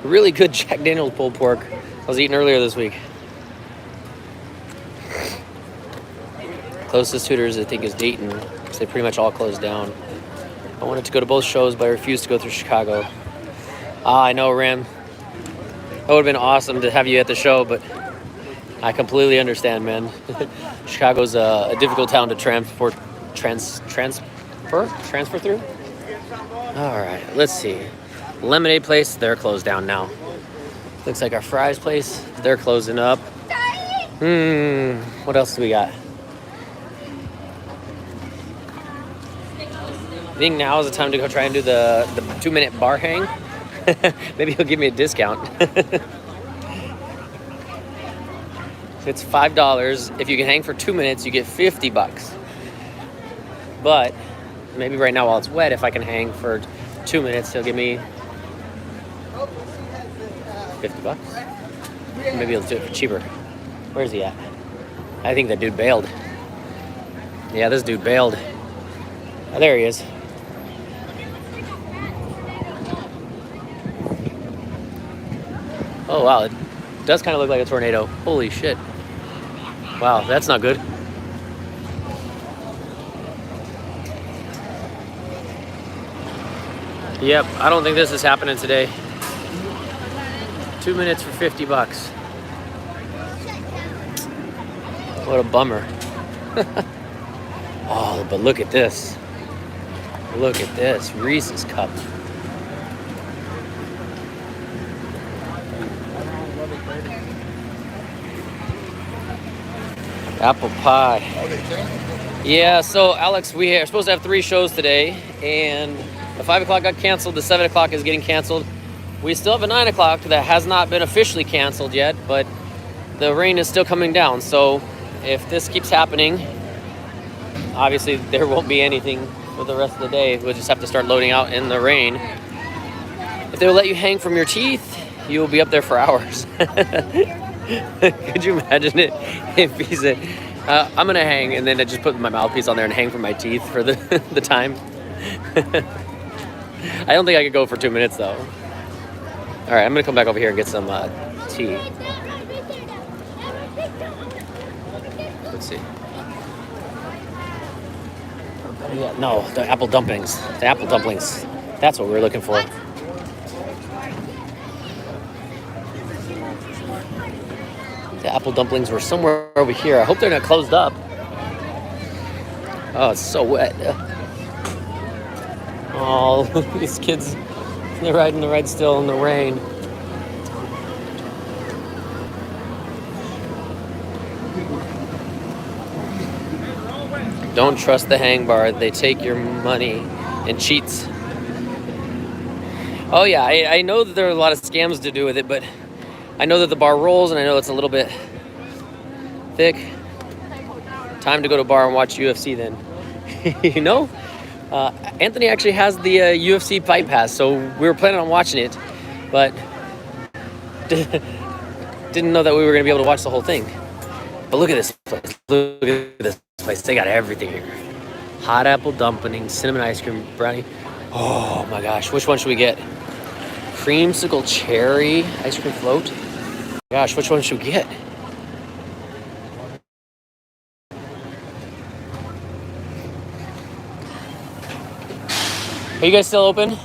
Really good Jack Daniel's pulled pork. I was eating earlier this week. Closest Hooters, I think, is Dayton, because they pretty much all closed down. I wanted to go to both shows, but I refused to go through Chicago. I know, Ram. That would have been awesome to have you at the show, but I completely understand, man. Chicago's a difficult town to transfer through. All right, let's see. Lemonade place, they're closed down now. Looks like our fries place, they're closing up. What else do we got? I think now is the time to go try and do the 2-minute bar hang. Maybe he'll give me a discount. It's $5. If you can hang for 2 minutes, you get $50. But maybe right now while it's wet, if I can hang for 2 minutes, he'll give me $50. Maybe he'll do it for cheaper. Where's he at? I think that dude bailed. Yeah, this dude bailed. Oh, there he is. Oh, wow. It does kind of look like a tornado. Holy shit. Wow, that's not good. Yep, I don't think this is happening today. 2 minutes for $50. What a bummer. Oh, but look at this. Look at this. Reese's Cup. Apple pie. Yeah, so Alex, we are supposed to have 3 shows today, and the 5 o'clock got canceled. The 7 o'clock is getting canceled. We still have a 9 o'clock that has not been officially canceled yet, but the rain is still coming down. So if this keeps happening, obviously there won't be anything for the rest of the day. We'll just have to start loading out in the rain. If they'll let you hang from your teeth, you'll be up there for hours. Could you imagine it if he said, I'm going to hang, and then I just put my mouthpiece on there and hang from my teeth for the time? I don't think I could go for 2 minutes, though. All right, I'm going to come back over here and get some tea. Let's see. Yeah, no, the apple dumplings. The apple dumplings. That's what we're looking for. The apple dumplings were somewhere over here. I hope they're not closed up. Oh, it's so wet. Oh, these kids, they're riding the ride still in the rain. Don't trust the hang bar. They take your money and cheats. Oh yeah, I know that there are a lot of scams to do with it, but I know that the bar rolls, and I know it's a little bit thick. Time to go to a bar and watch UFC then. You know? Anthony actually has the UFC Fight Pass, so we were planning on watching it, but didn't know that we were going to be able to watch the whole thing. But look at this place. Look at this place. They got everything here. Hot apple dumplings, cinnamon ice cream, brownie. Oh my gosh, which one should we get? Creamsicle cherry ice cream float. Gosh, which one should we get? Are you guys still open?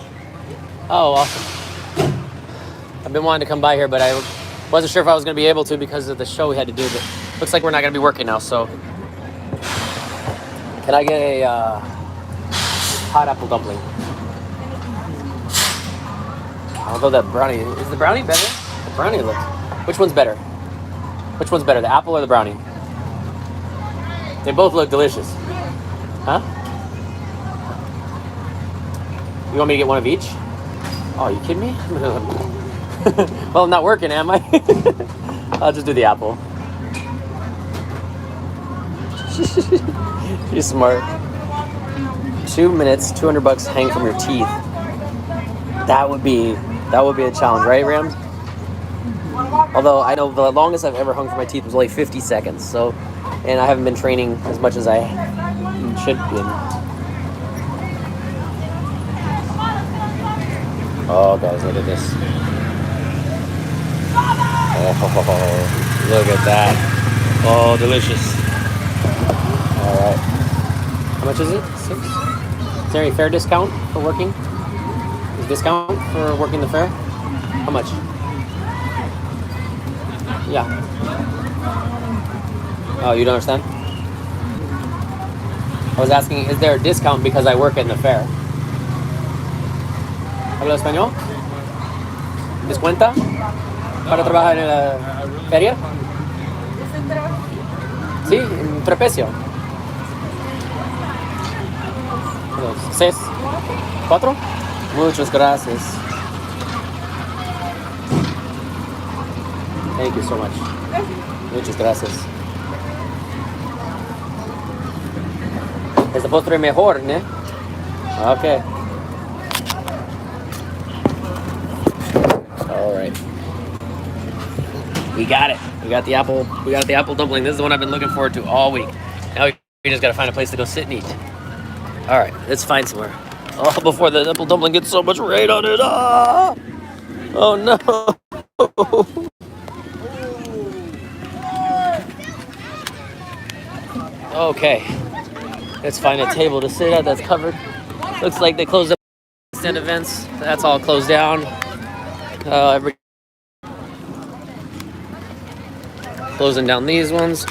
Oh, awesome. I've been wanting to come by here, but I wasn't sure if I was going to be able to because of the show we had to do, but looks like we're not going to be working now, so. Can I get a hot apple dumpling? Although that brownie, is the brownie better? The brownie looks, which one's better? Which one's better, the apple or the brownie? They both look delicious. Huh? You want me to get one of each? Oh, are you kidding me? Well, I'm not working, am I? I'll just do the apple. You're smart. 2 minutes, $200 hang from your teeth. That would be a challenge, right, Rams? Although I know the longest I've ever hung for my teeth was only 50 seconds. So, and I haven't been training as much as I should be. Oh, guys, look at this. Oh, look at that. Oh, delicious. All right. How much is it? 6? Is there any fair discount for working? Is discount for working the fair? How much? Yeah. Oh, you don't understand? I was asking, is there a discount because I work in the fair? ¿Habla español? ¿Descuenta? ¿Para trabajar en la feria? Sí, en Trapeze. 6, 4. Muchas gracias. Thank you so much. Muchas gracias. Es el postre mejor, ¿no? Okay. All right. We got it. We got the apple. We got the apple dumpling. This is the one I've been looking forward to all week. Now we just gotta find a place to go sit and eat. All right, let's find somewhere. Oh, before the apple dumpling gets so much rain on it. Ah! Oh no. Okay, let's find a table to sit at that's covered. Looks like they closed up stand events. That's all closed down. Closing down these ones.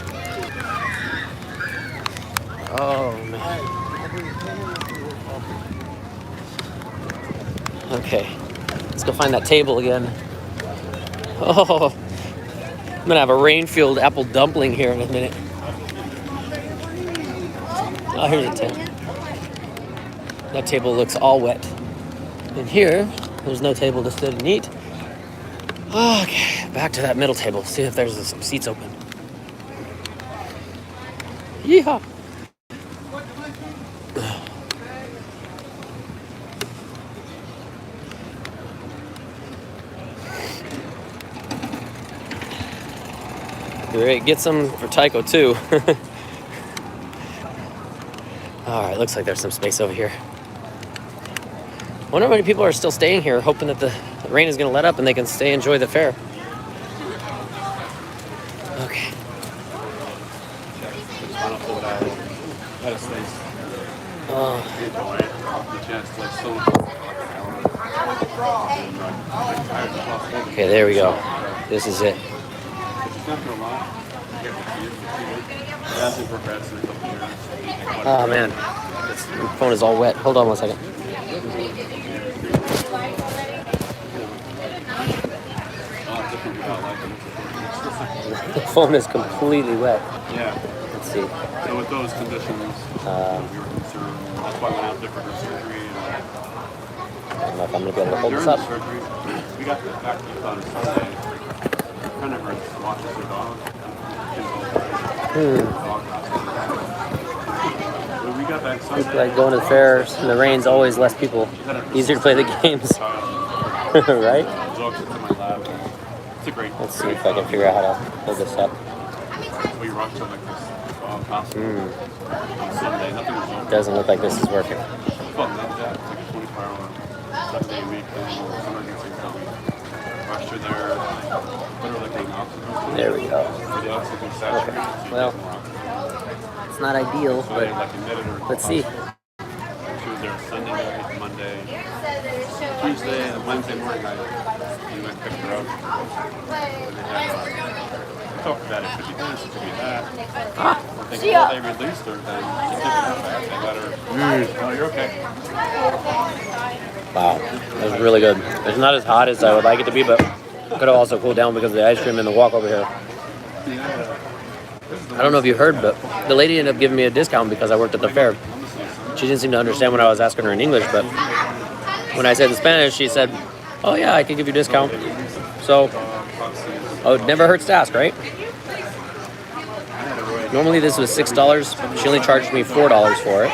Oh man. Okay, let's go find that table again. Oh, I'm gonna have a rain-filled apple dumpling here in a minute. Oh, here's a table. That table looks all wet. And here, there's no table to sit and eat. Okay, back to that middle table. See if there's some seats open. Yeehaw! Great, get some for Tycho too. All right, looks like there's some space over here. I wonder how many people are still staying here, hoping that the rain is going to let up and they can stay enjoy the fair. Okay. Okay, there we go. This is it. Oh man, my phone is all wet. Hold on one second. The phone is completely wet. Yeah. Let's see. So with those conditions, we were concerned. That's why we went out there for her surgery. I don't know if I'm gonna be able to hold this up. Surgery, we got the back on Sunday. Kind of watches her dog. When we got back Sunday, People like going to the fairs and the rain's always less people. Easier to play the games. Right? It's a great. Let's see if I can figure out how to hold this up. We rushed to like this hospital on Sunday. Nothing was open. Doesn't look like this is working. It's called Medjack. It's like a 24-hour, 7-day-a-week emergency room. Rushed her there. Put her like an oxygen. There we go. The oxygen saturated. Okay. Well, it's not ideal, but let's see. She was there Sunday night, Monday, Tuesday, and Wednesday morning. We went and picked her up. We talked about it. Could be this, it could be that. I'm thinking, well, they released her, then they took her back. They let her. Oh, you're okay. Wow, that was really good. It's not as hot as I would like it to be, but it could have also cooled down because of the ice cream and the walk over here. I don't know if you heard, but the lady ended up giving me a discount because I worked at the fair. She didn't seem to understand when I was asking her in English, but when I said in Spanish, she said, "Oh yeah, I can give you a discount." So, oh, it never hurts to ask, right? Normally this was $6. She only charged me $4 for it,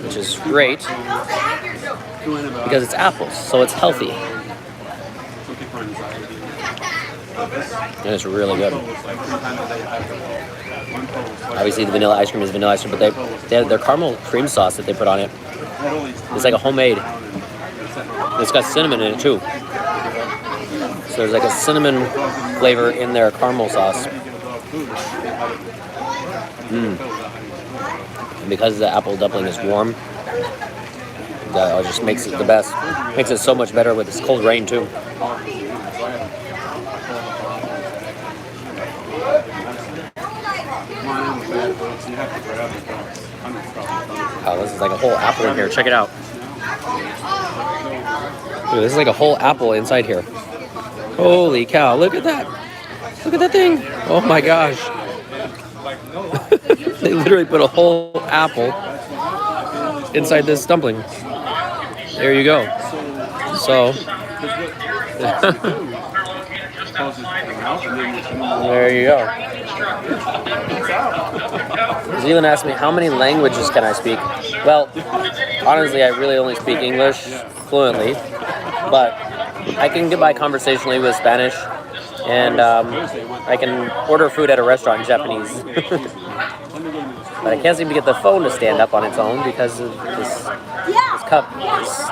which is great because it's apples, so it's healthy. And it's really good. It's like 3 times a day. One bowl was like Obviously, the vanilla ice cream is vanilla ice cream, but they have their caramel cream sauce that they put on it. It's like a homemade. It's got cinnamon in it too. So there's like a cinnamon flavor in their caramel sauce. And because the apple dumpling is warm, that just makes it the best. Makes it so much better with this cold rain too. Oh, this is like a whole apple in here. Check it out. Dude, this is like a whole apple inside here. Holy cow, look at that. Look at that thing. Oh my gosh. They literally put a whole apple inside this dumpling. There you go. So, there you go. Zealand asked me, how many languages can I speak? Well, honestly, I really only speak English fluently, but I can get by conversationally with Spanish, and I can order food at a restaurant in Japanese. But I can't seem to get the phone to stand up on its own because of this cup is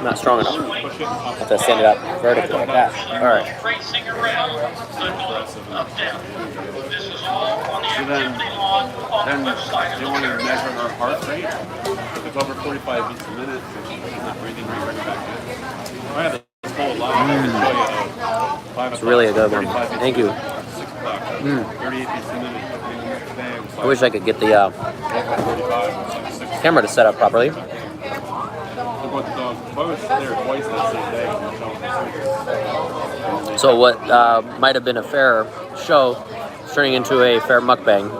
not strong enough. I have to stand it up vertically like that. All right. So then they want to measure her heart rate. If it's over 45 beats a minute, she's not breathing right back in. I have this whole line. I can show you It's really a good one. Thank you. 6 o'clock, 38 beats a minute. I wish I could get the camera to set up properly. So what might have been a fair show is turning into a fair mukbang.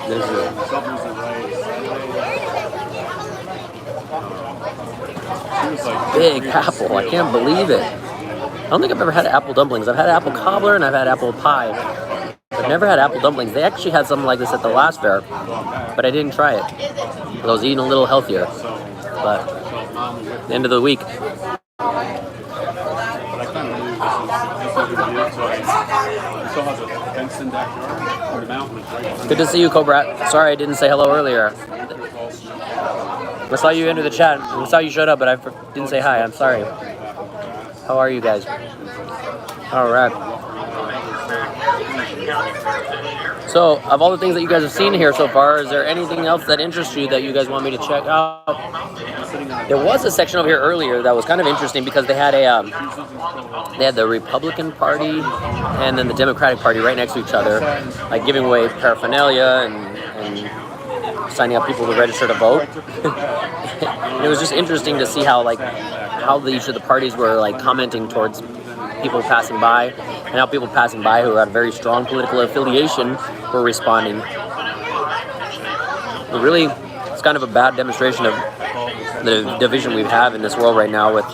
This is big apple. I can't believe it. I don't think I've ever had apple dumplings. I've had apple cobbler and I've had apple pie. I've never had apple dumplings. They actually had something like this at the last fair, but I didn't try it. I was eating a little healthier. But at the end of the week. Good to see you, Cobra. Sorry I didn't say hello earlier. I saw you enter the chat. I saw you showed up, but I didn't say hi. I'm sorry. How are you guys? All right. So, of all the things that you guys have seen here so far, is there anything else that interests you that you guys want me to check out? There was a section over here earlier that was kind of interesting because they had the Republican Party and then the Democratic Party right next to each other, like giving away paraphernalia and signing up people to register to vote. And it was just interesting to see how each of the parties were like commenting towards people passing by, and how people passing by who had a very strong political affiliation were responding. But really, it's kind of a bad demonstration of the division we have in this world right now with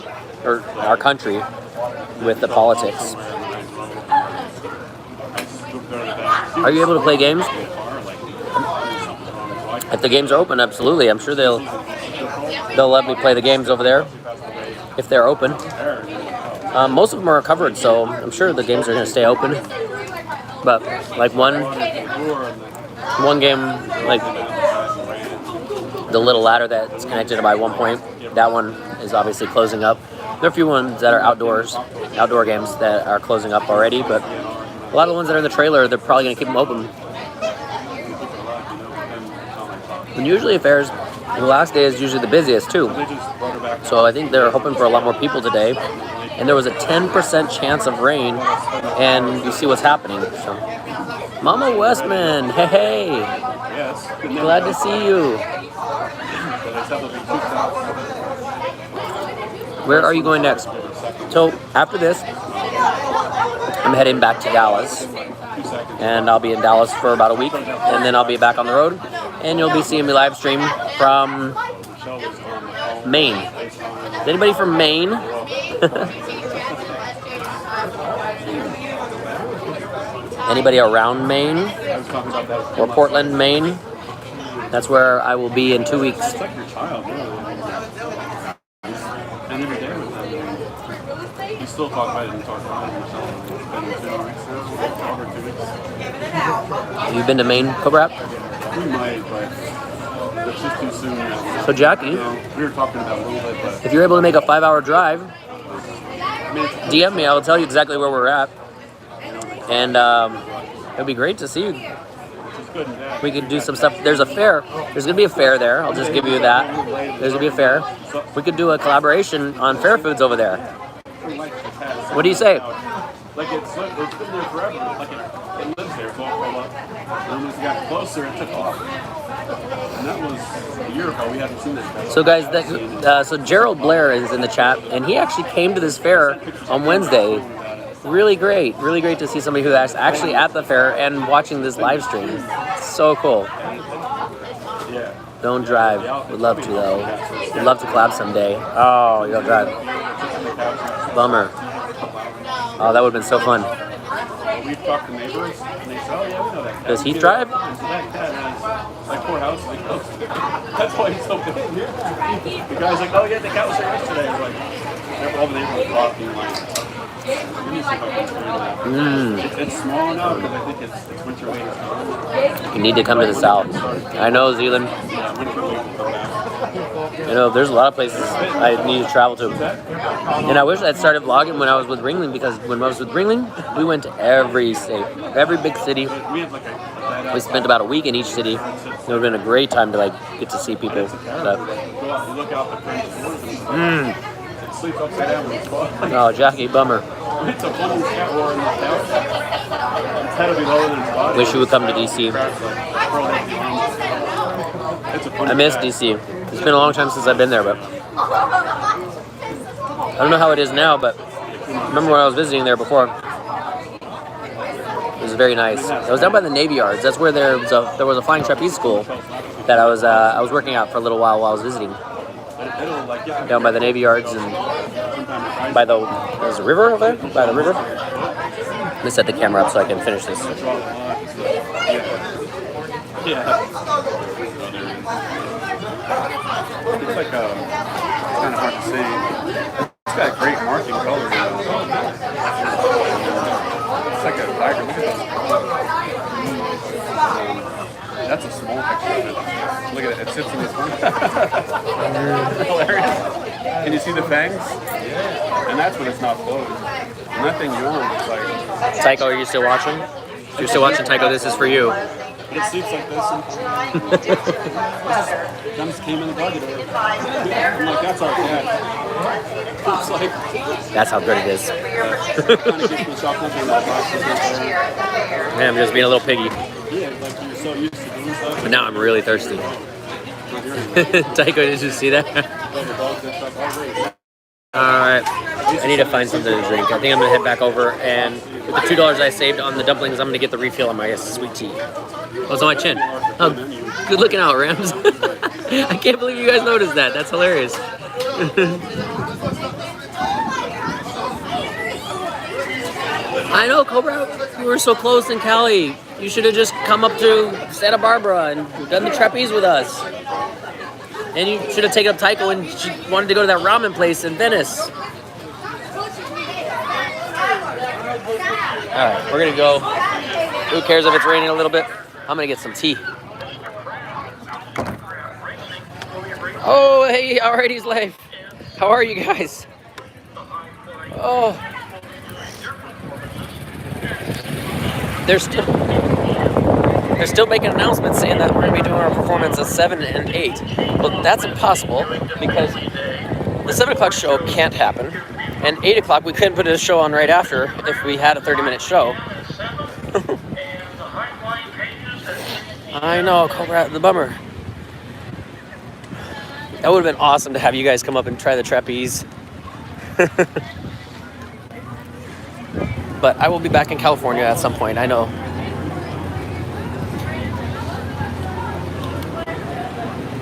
our country with the politics. Are you able to play games? If the games are open, absolutely. I'm sure they'll let me play the games over there if they're open. Most of them are covered, so I'm sure the games are going to stay open. But like one game, like the little ladder that's connected by one point, that one is obviously closing up. There are a few ones that are outdoor games that are closing up already, but a lot of the ones that are in the trailer, they're probably going to keep them open. And usually affairs, the last day is usually the busiest too. So I think they're hoping for a lot more people today. And there was a 10% chance of rain, and you see what's happening. So, Mama Westman, hey, glad to see you. Where are you going next? So after this, I'm heading back to Dallas, and I'll be in Dallas for about a week, and then I'll be back on the road, and you'll be seeing me live stream from Maine. Is anybody from Maine? Anybody around Maine or Portland, Maine? That's where I will be in 2 weeks. still talk about it and talk about it myself. It's been 2 weeks now, over 2 weeks. Have you been to Maine, Cobra? We might, but it's just too soon now. So Jackie, You know, we were talking about it a little bit, but if you're able to make a 5-hour drive, I mean, DM me. I will tell you exactly where we're at, and it'd be great to see you. it's good and bad. We could do some stuff. There's a fair. There's gonna be a fair there. I'll just give you that. There's gonna be a fair. We could do a collaboration on fair foods over there. What do you say? Like it's been there forever. Like it lives there. It's all grown up. And when it got closer, it took off. And that was a year ago. We haven't seen that. So guys, so Gerald Blair is in the chat, and he actually came to this fair on Wednesday. Really great to see somebody who is actually at the fair and watching this live stream. It's so cool. Yeah. Don't drive. Would love to though. Would love to collab someday. Oh, you don't drive. Bummer. Oh, that would have been so fun. We've talked to neighbors, and they say, "Oh yeah, we know that." Does Heath drive? And so that cat has like 4 houses. Like, oh, that's why he's so big. The guy's like, "Oh yeah, the cat was here yesterday." We're like, all the neighbors are talking like. Let me see if I can figure it out. It's small enough because I think it's winter weight. You need to come to the south. I know, Zealand. Yeah, winter weight will come back. You know, there's a lot of places I need to travel to. And I wish I'd started vlogging when I was with Ringling, because when I was with Ringling, we went to every state, every big city. We had like a We spent about a week in each city. It would have been a great time to like get to see people. But, you look out the French doors and it sleeps upside down when it's closed. oh, Jackie, bummer. It's a funny cat war in the couch. Its head will be lower than its body. Wish you would come to DC. It's a funny I miss cat. DC. It's been a long time since I've been there, but I don't know how it is now, but I remember when I was visiting there before. It was very nice. I was down by the Navy Yards. That's where there was a flying trapeze school that I was working at for a little while I was visiting. Down by the Navy Yards and by there's a river over there? By the river? Let me set the camera up so I can finish this. Yeah. It's like it's kind of hard to say. It's got a great marking color. It's like a tiger. Look at that. That's a small picture of it. Look at it. It sits in this one. Hilarious. Can you see the fangs? And that's when it's not closed. And that thing yawns. It's like. Tycho, are you still watching? If you're still watching, Tycho, this is for you. But it sleeps like this. And just came in the bucket. I'm like, that's our cat. It's like. That's how good it is. Kind of keeps me shocked up in that box. Man, I'm just being a little piggy. Yeah, like you're so used to doing stuff. But now I'm really thirsty. Tycho, did you see that? Alright. I need to find something to drink. I think I'm going to head back over, and with the $2 I saved on the dumplings, I'm going to get the refill on my sweet tea. Oh, it's on my chin. Oh, good looking out, Rams. I can't believe you guys noticed that. That's hilarious. I know, Cobra. You were so close in Cali. You should have just come up to Santa Barbara and done the trapeze with us. And you should have taken up Tycho when she wanted to go to that ramen place in Venice. Alright, we're gonna go. Who cares if it's raining a little bit? I'm gonna get some tea. Oh, hey, alrighty's life. How are you guys? Oh. They're still making announcements saying that we're going to be doing our performance at 7 and 8. Well, that's impossible because the 7 o'clock show can't happen. And 8 o'clock, we couldn't put a show on right after if we had a 30-minute show. I know, Cobra, the bummer. That would have been awesome to have you guys come up and try the trapeze. But I will be back in California at some point, I know.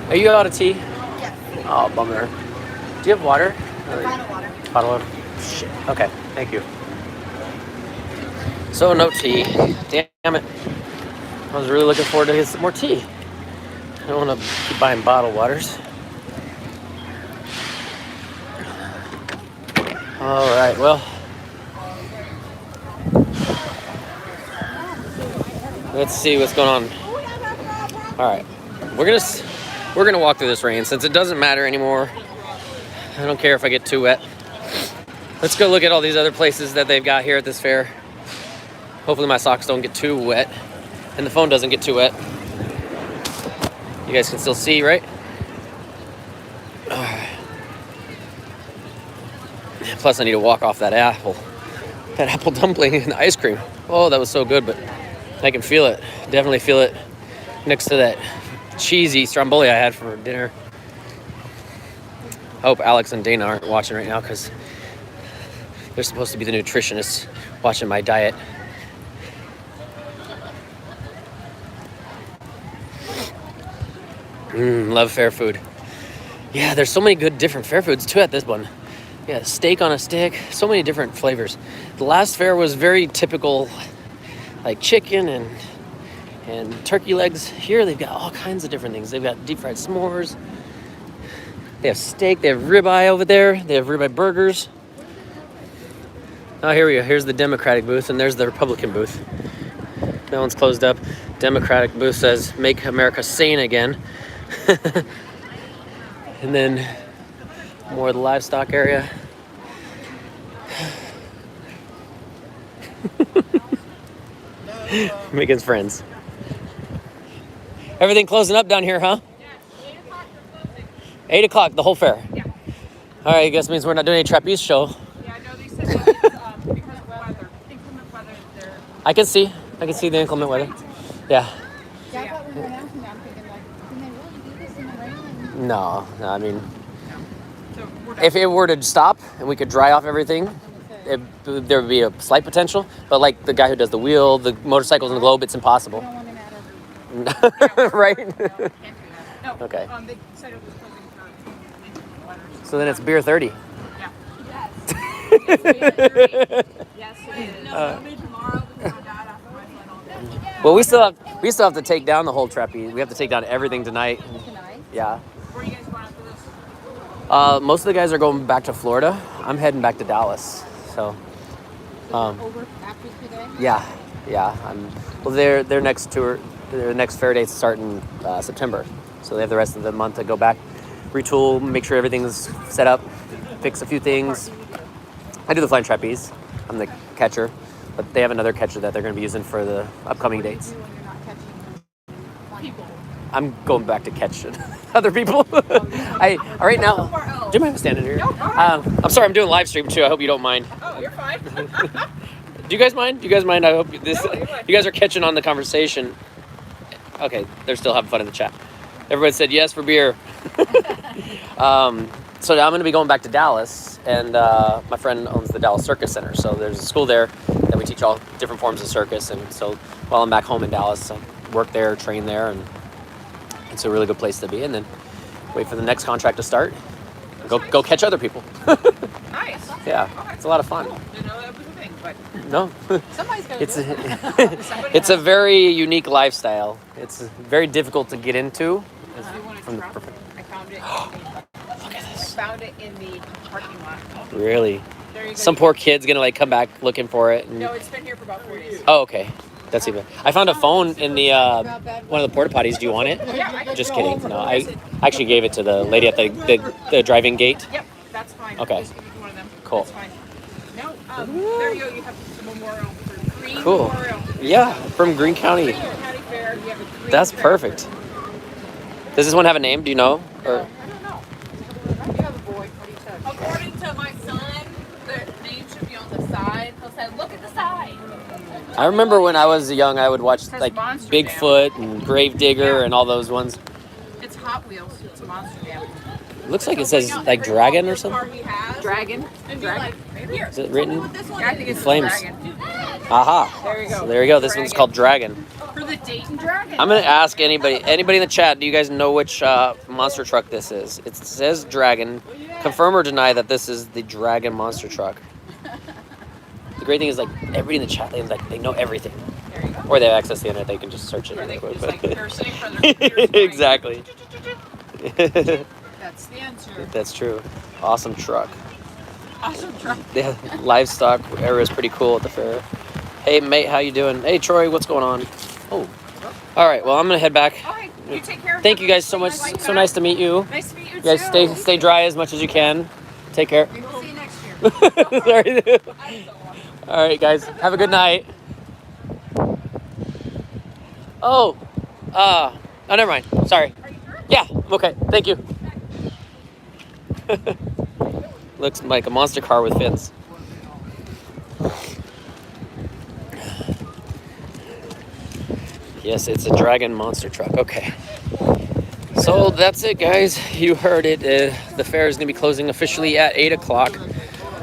Are you out of tea? Yes. Oh, bummer. Do you have water? Bottle water. Bottle of water? Shit. Okay, thank you. So, no tea. Damn it. I was really looking forward to get some more tea. I don't want to keep buying bottled waters. Alright, well, Let's see what's going on. All right, we're gonna walk through this rain since it doesn't matter anymore. I don't care if I get too wet. Let's go look at all these other places that they've got here at this fair. Hopefully my socks don't get too wet and the phone doesn't get too wet. You guys can still see, right? Plus I need to walk off that apple dumpling and ice cream. Oh, that was so good, but I can feel it. Definitely feel it next to that cheesy stromboli I had for dinner. I hope Alex and Dana aren't watching right now because they're supposed to be the nutritionists watching my diet. Love fair food. Yeah, there's so many good different fair foods too at this one. Yeah, steak on a stick, so many different flavors. The last fair was very typical, like chicken and turkey legs. Here they've got all kinds of different things. They've got deep fried s'mores. They have steak, they have ribeye over there. They have ribeye burgers. Oh, here we go. Here's the Democratic booth and there's the Republican booth. That one's closed up. Democratic booth says, "Make America sane again." And then more of the livestock area. Megan's friends. Everything closing up down here, huh? Yeah, 8 o'clock we're closing. 8 o'clock, the whole fair. Yeah. All right, I guess means we're not doing any trapeze show. Yeah, no, they said that it's because of weather. Inclement weather, they're... I can see the inclement weather. Yeah. Yeah, I thought we were announcing that. I'm thinking, like, can they really do this in the rain? No, I mean, So we're done. if it were to stop and we could dry off everything, there would be a slight potential. But like the guy who does the wheel, the motorcycles, and the globe, it's I impossible. don't want him at her. Right? No, can't do that. No, Okay. they said it was closing for inclement weather. So then it's beer 30. Yeah. Yes. Yes, it is. No, it'll be tomorrow because my dad after my flight all day. Well, we still have to take down the whole trapeze. We have to take down everything tonight. Tonight. Yeah. Where are you guys going after this? Most of the guys are going back to Florida. I'm heading back to Dallas. So, Over after today? yeah. Well, their next tour, their next fair dates start in September. So they have the rest of the month to go back, retool, make sure everything's set up, fix a few things. I do the flying trapeze. I'm the catcher, but they have another catcher that they're going to be using for the upcoming dates. When you're not catching People. I'm going back to catch other people. Right now. Do you mind standing here? I'm sorry, I'm doing live stream too. I hope you don't mind. Oh, you're fine. Do you guys mind? I hope this. No, you're fine. You guys are catching on the conversation. Okay, they're still having fun in the chat. Everybody said yes for beer. So now I'm going to be going back to Dallas, and my friend owns the Dallas Circus Center. So there's a school there that we teach all different forms of circus. And so while I'm back home in Dallas, I work there, train there, and it's a really good place to be. And then wait for the next contract to start. Go catch other people. Nice. Yeah, it's a lot of fun. Didn't know that was a thing, but No, somebody's got to it's do it. it's a very unique lifestyle. It's very difficult to get into. if you want to From the drop it, perfect- I found it. Look at I this. found it in the parking lot. Really, There you go. some poor kid's gonna like come back looking for it. And, No, it's been here for about 4 days. oh, okay, that's even. I found a phone in the one of the porta potties. Do you want it? Yeah, I can Just go kidding. over. No, I actually gave it to the lady at the driving gate. Yep, that's fine. Okay. Just give me one of them. Cool. That's fine. No, there you go. You have the memorial for Greene Cool. Memorial. Yeah, from Greene County. Greene County Fair. You have a Greene That's Fair. perfect. Does this one have a name? Do you know? Or I don't know. You have a boy. What do you say? According to my son, the name should be on the side. He'll say, look at the side. I remember when I was young, I would watch says like Monster Bigfoot and Gravedigger and all those ones. It's Hot Wheels. It's a monster jam. It looks like it says like dragon or something. Dragon. And be like, here, Is it tell me written? what this one Yeah, I think is. it's Flames. Dragon. Aha. There you go. So there you go. This one's called Dragon. For the Dayton Dragon. I'm gonna ask anybody in the chat. Do you guys know which monster truck this is? It says Dragon. Confirm or deny that this is the Dragon monster truck. The great thing is like everybody in the chat, they know everything, There you go. or they have access to the internet. They can just search it. Or they real can quick. just like, they're sitting in front of their computers going, Exactly. That's the answer. That's true. Awesome truck. Awesome truck. The livestock area is pretty cool at the fair. Hey mate, how you doing? Hey Troy, what's going on? Oh. All right. Well, I'm gonna head back. All right, you take care. Thank you guys so much. So nice to meet you. Nice to meet you You guys too. stay dry as much as you can. Take care. We'll see you next year. Sorry. All right, guys. Have a good night. Oh. Oh, never mind. Sorry. Yeah. I'm okay. Thank you. Looks like a monster car with fins. Yes, it's a Dragon monster truck. Okay. So that's it, guys. You heard it. The fair is going to be closing officially at 8 o'clock.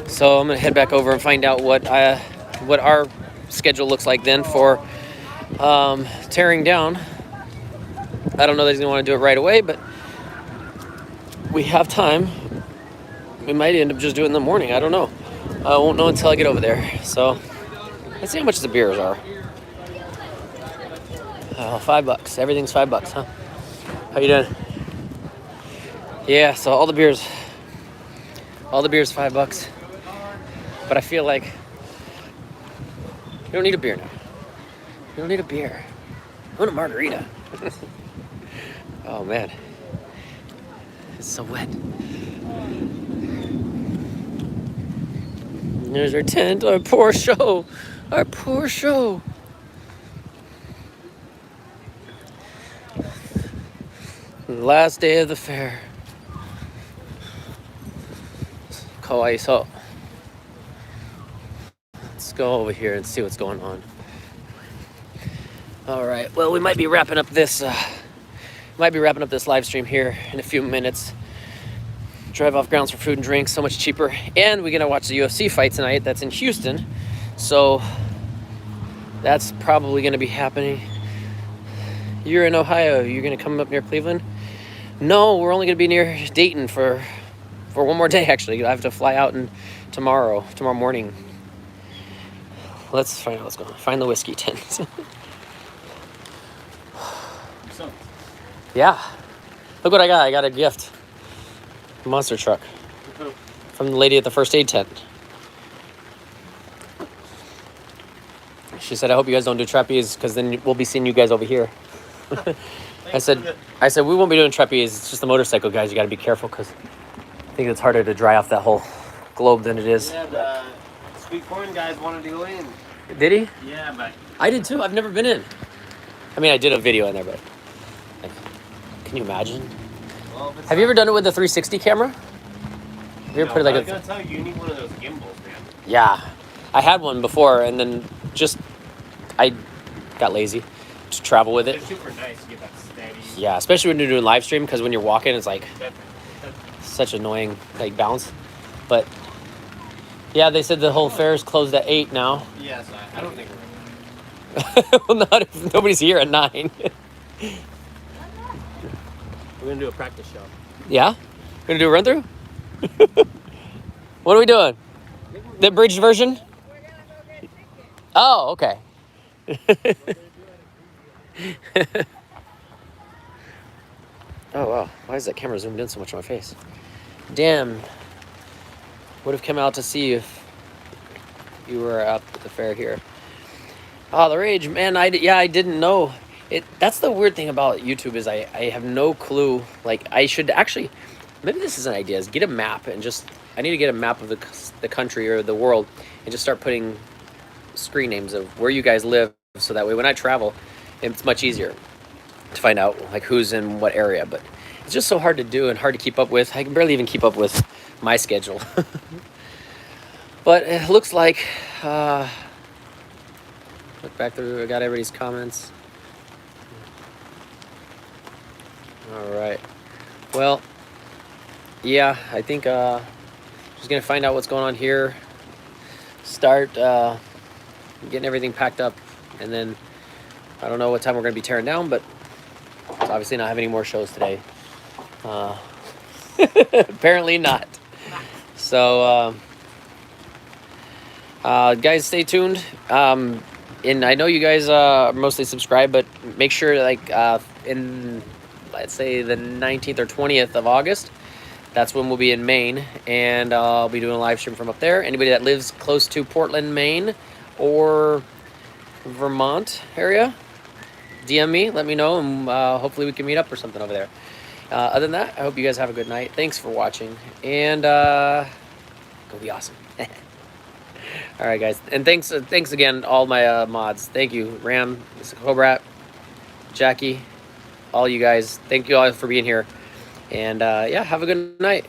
So I'm going to head back over and find out what our schedule looks like then for tearing down. I don't know that he's going to want to do it right away, but we have time. We might end up just doing it in the morning. I don't know. I won't know until I get over there. So let's see how much the beers are. $5. Everything's $5, huh? How you doing? Yeah, so all the beers $5. But I feel like you don't need a beer now. You don't need a beer. I want a margarita. Oh man. It's so wet. There's our tent, our poor show. Our poor show. Last day of the fair. Kawaiso. Let's go over here and see what's going on. All right. Well, we might be wrapping up this live stream here in a few minutes. Drive off grounds for food and drinks, so much cheaper. And we're gonna watch the UFC fight tonight. That's in Houston, so that's probably gonna be happening. You're in Ohio. You're gonna come up near Cleveland? No, we're only gonna be near Dayton for one more day. Actually, I have to fly out tomorrow morning. Let's find out what's going on. Find the whiskey tent. Yeah. Look what I got. I got a gift. A monster truck. From the lady at the first aid tent. She said, I hope you guys don't do trapeze because then we'll be seeing you guys over here. I said, we won't be doing trapeze. It's just the motorcycle guys. You got to be careful because I think it's harder to dry off that whole globe than it is. Yeah, the Sweet Corn guys wanted to go in. Did he? Yeah, but... I did too. I've never been in. I mean, I did a video in there, but... Like, can you imagine? Well, have you ever done it with the 360 camera? Have you ever put it like I gotta tell you, you need one of those gimbals, man. Yeah. I had one before, and then I got lazy to travel with it. It's super nice to get that steady. Yeah, especially when you're doing live stream, because when you're walking, it's like such annoying like bounce. But yeah, they said the whole fair is closed at 8 now. Yes, I don't think we're gonna. Well, not if nobody's here at 9. We're gonna do a practice show. Yeah? We're gonna do a run through? What are we doing? The abridged version? Oh, okay. Oh wow, why is that camera zoomed in so much on my face? Damn. Would have come out to see you if you were out at the fair here. Oh, the rage, man. I didn't know it. That's the weird thing about YouTube is I have no clue. Like, I should actually, maybe this is an idea, is get a map and I need to get a map of the country or the world and just start putting screen names of where you guys live, so that way when I travel, it's much easier to find out like who's in what area. But it's just so hard to do and hard to keep up with. I can barely even keep up with my schedule. But it looks like look back through, I got everybody's comments. All right, well, yeah, I think just gonna find out what's going on here, start getting everything packed up, and then I don't know what time we're gonna be tearing down, but it's obviously not having any more shows today. Apparently not. So guys, stay tuned. And I know you guys are mostly subscribed, but make sure in, let's say, the 19th or 20th of August, that's when we'll be in Maine, and I'll be doing a live stream from up there. Anybody that lives close to Portland, Maine, or Vermont area, DM me, let me know, and hopefully we can meet up or something over there. Other than that, I hope you guys have a good night. Thanks for watching, and go be awesome. All right, guys, and thanks again, all my mods. Thank you, Ram, Cobrat, Jackie, all you guys. Thank you all for being here, and yeah, have a good night.